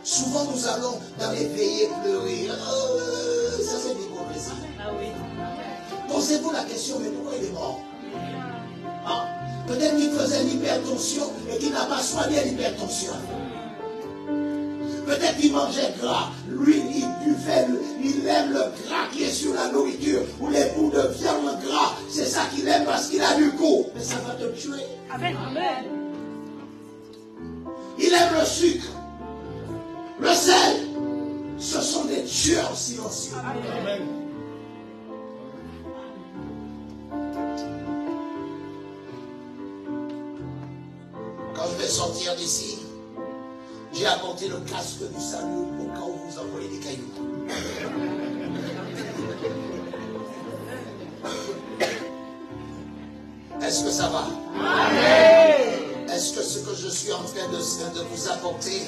Souvent nous allons dans les veillées pleurer. Ça c'est l'hypocrisie. Posez-vous la question, mais pourquoi il est mort? Hein? Peut-être qu'il faisait l'hypertension et qu'il n'a pas soigné l'hypertension. Peut-être qu'il mangeait gras. Lui, il buvait, il aime le gras qui est sur la nourriture ou les bouts de viande gras. C'est ça qu'il aime parce qu'il a du goût. Mais ça va te tuer. Amen. Il aime le sucre. Le sel. Ce sont des tueurs silencieux. Amen. Quand je vais sortir d'ici, j'ai apporté le casque du salut au cas où vous envoyez des cailloux. Est-ce que ça va? Amen. Est-ce que ce que je suis en train de vous apporter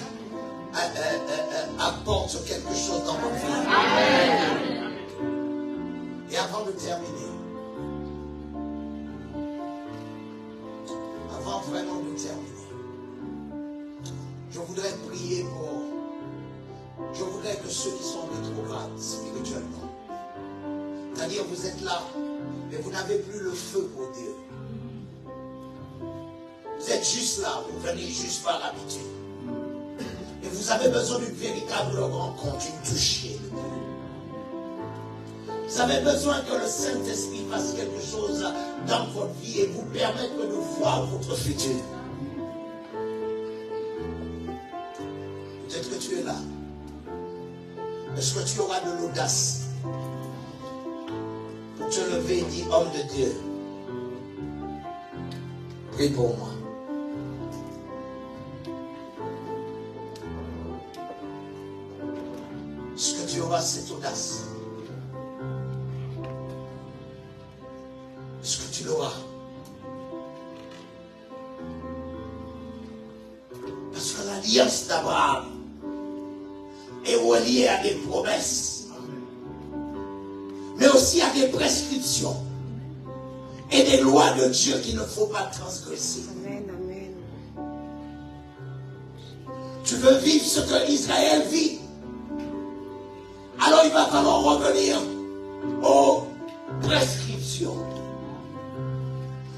apporte quelque chose dans votre vie? Amen. Et avant de terminer, avant vraiment de terminer, je voudrais prier pour... Je voudrais que ceux qui sont rétrogrades spirituellement, c'est-à-dire vous êtes là, mais vous n'avez plus le feu pour Dieu. Vous êtes juste là, vous venez juste par l'habitude. Et vous avez besoin d'une véritable rencontre, une touchée de Dieu. Vous avez besoin que le Saint-Esprit fasse quelque chose dans votre vie et vous permette de voir votre futur. Peut-être que tu es là. Est-ce que tu auras de l'audace pour te lever et dire, homme de Dieu, prie pour moi. Est-ce que tu auras cette audace? Est-ce que tu l'auras? Parce que l'alliance d'Abraham est reliée à des promesses, mais aussi à des prescriptions et des lois de Dieu qu'il ne faut pas transgresser. Amen, amen. Tu veux vivre ce que Israël vit? Alors il va falloir revenir aux prescriptions.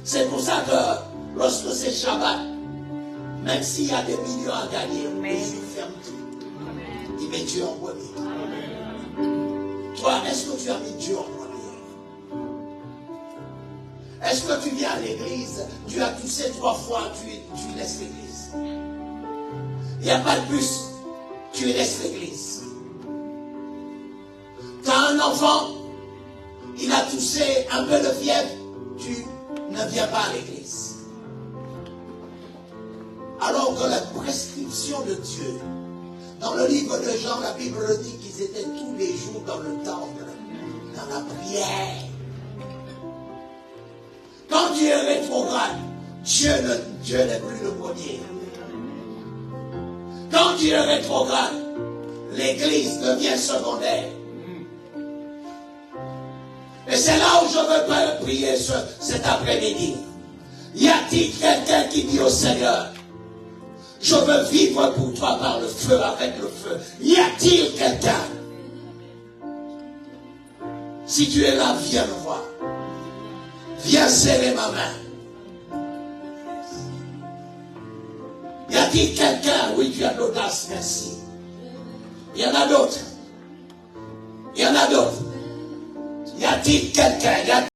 C'est pour ça que lorsque c'est Shabbat, même s'il y a des millions à gagner, les Juifs ferment tout. Ils mettent Dieu en premier. Toi, est-ce que tu as mis Dieu en premier? Est-ce que tu viens à l'église, tu as toussé 3 fois, tu laisses l'église? Il n'y a pas de bus. tu laisses l'église. Tu as un enfant, il a toussé un peu de fièvre, tu ne viens pas à l'église. Alors que la prescription de Dieu, dans le livre de Jean, la Bible dit qu'ils étaient tous les jours dans le temple, dans la prière. Quand Dieu est rétrograde, Dieu n'est plus le premier. Quand Dieu est rétrograde, l'église devient secondaire. Et c'est là où je veux prier cet après-midi. Y a-t-il quelqu'un qui dit au Seigneur, je veux vivre pour toi par le feu, avec le feu. Y a-t-il quelqu'un? Si tu es là, viens me voir. Viens serrer ma main. Y a-t-il quelqu'un? Oui, tu as de l'audace, merci. Il y en a d'autres. Il y en a d'autres. Y a-t-il quelqu'un?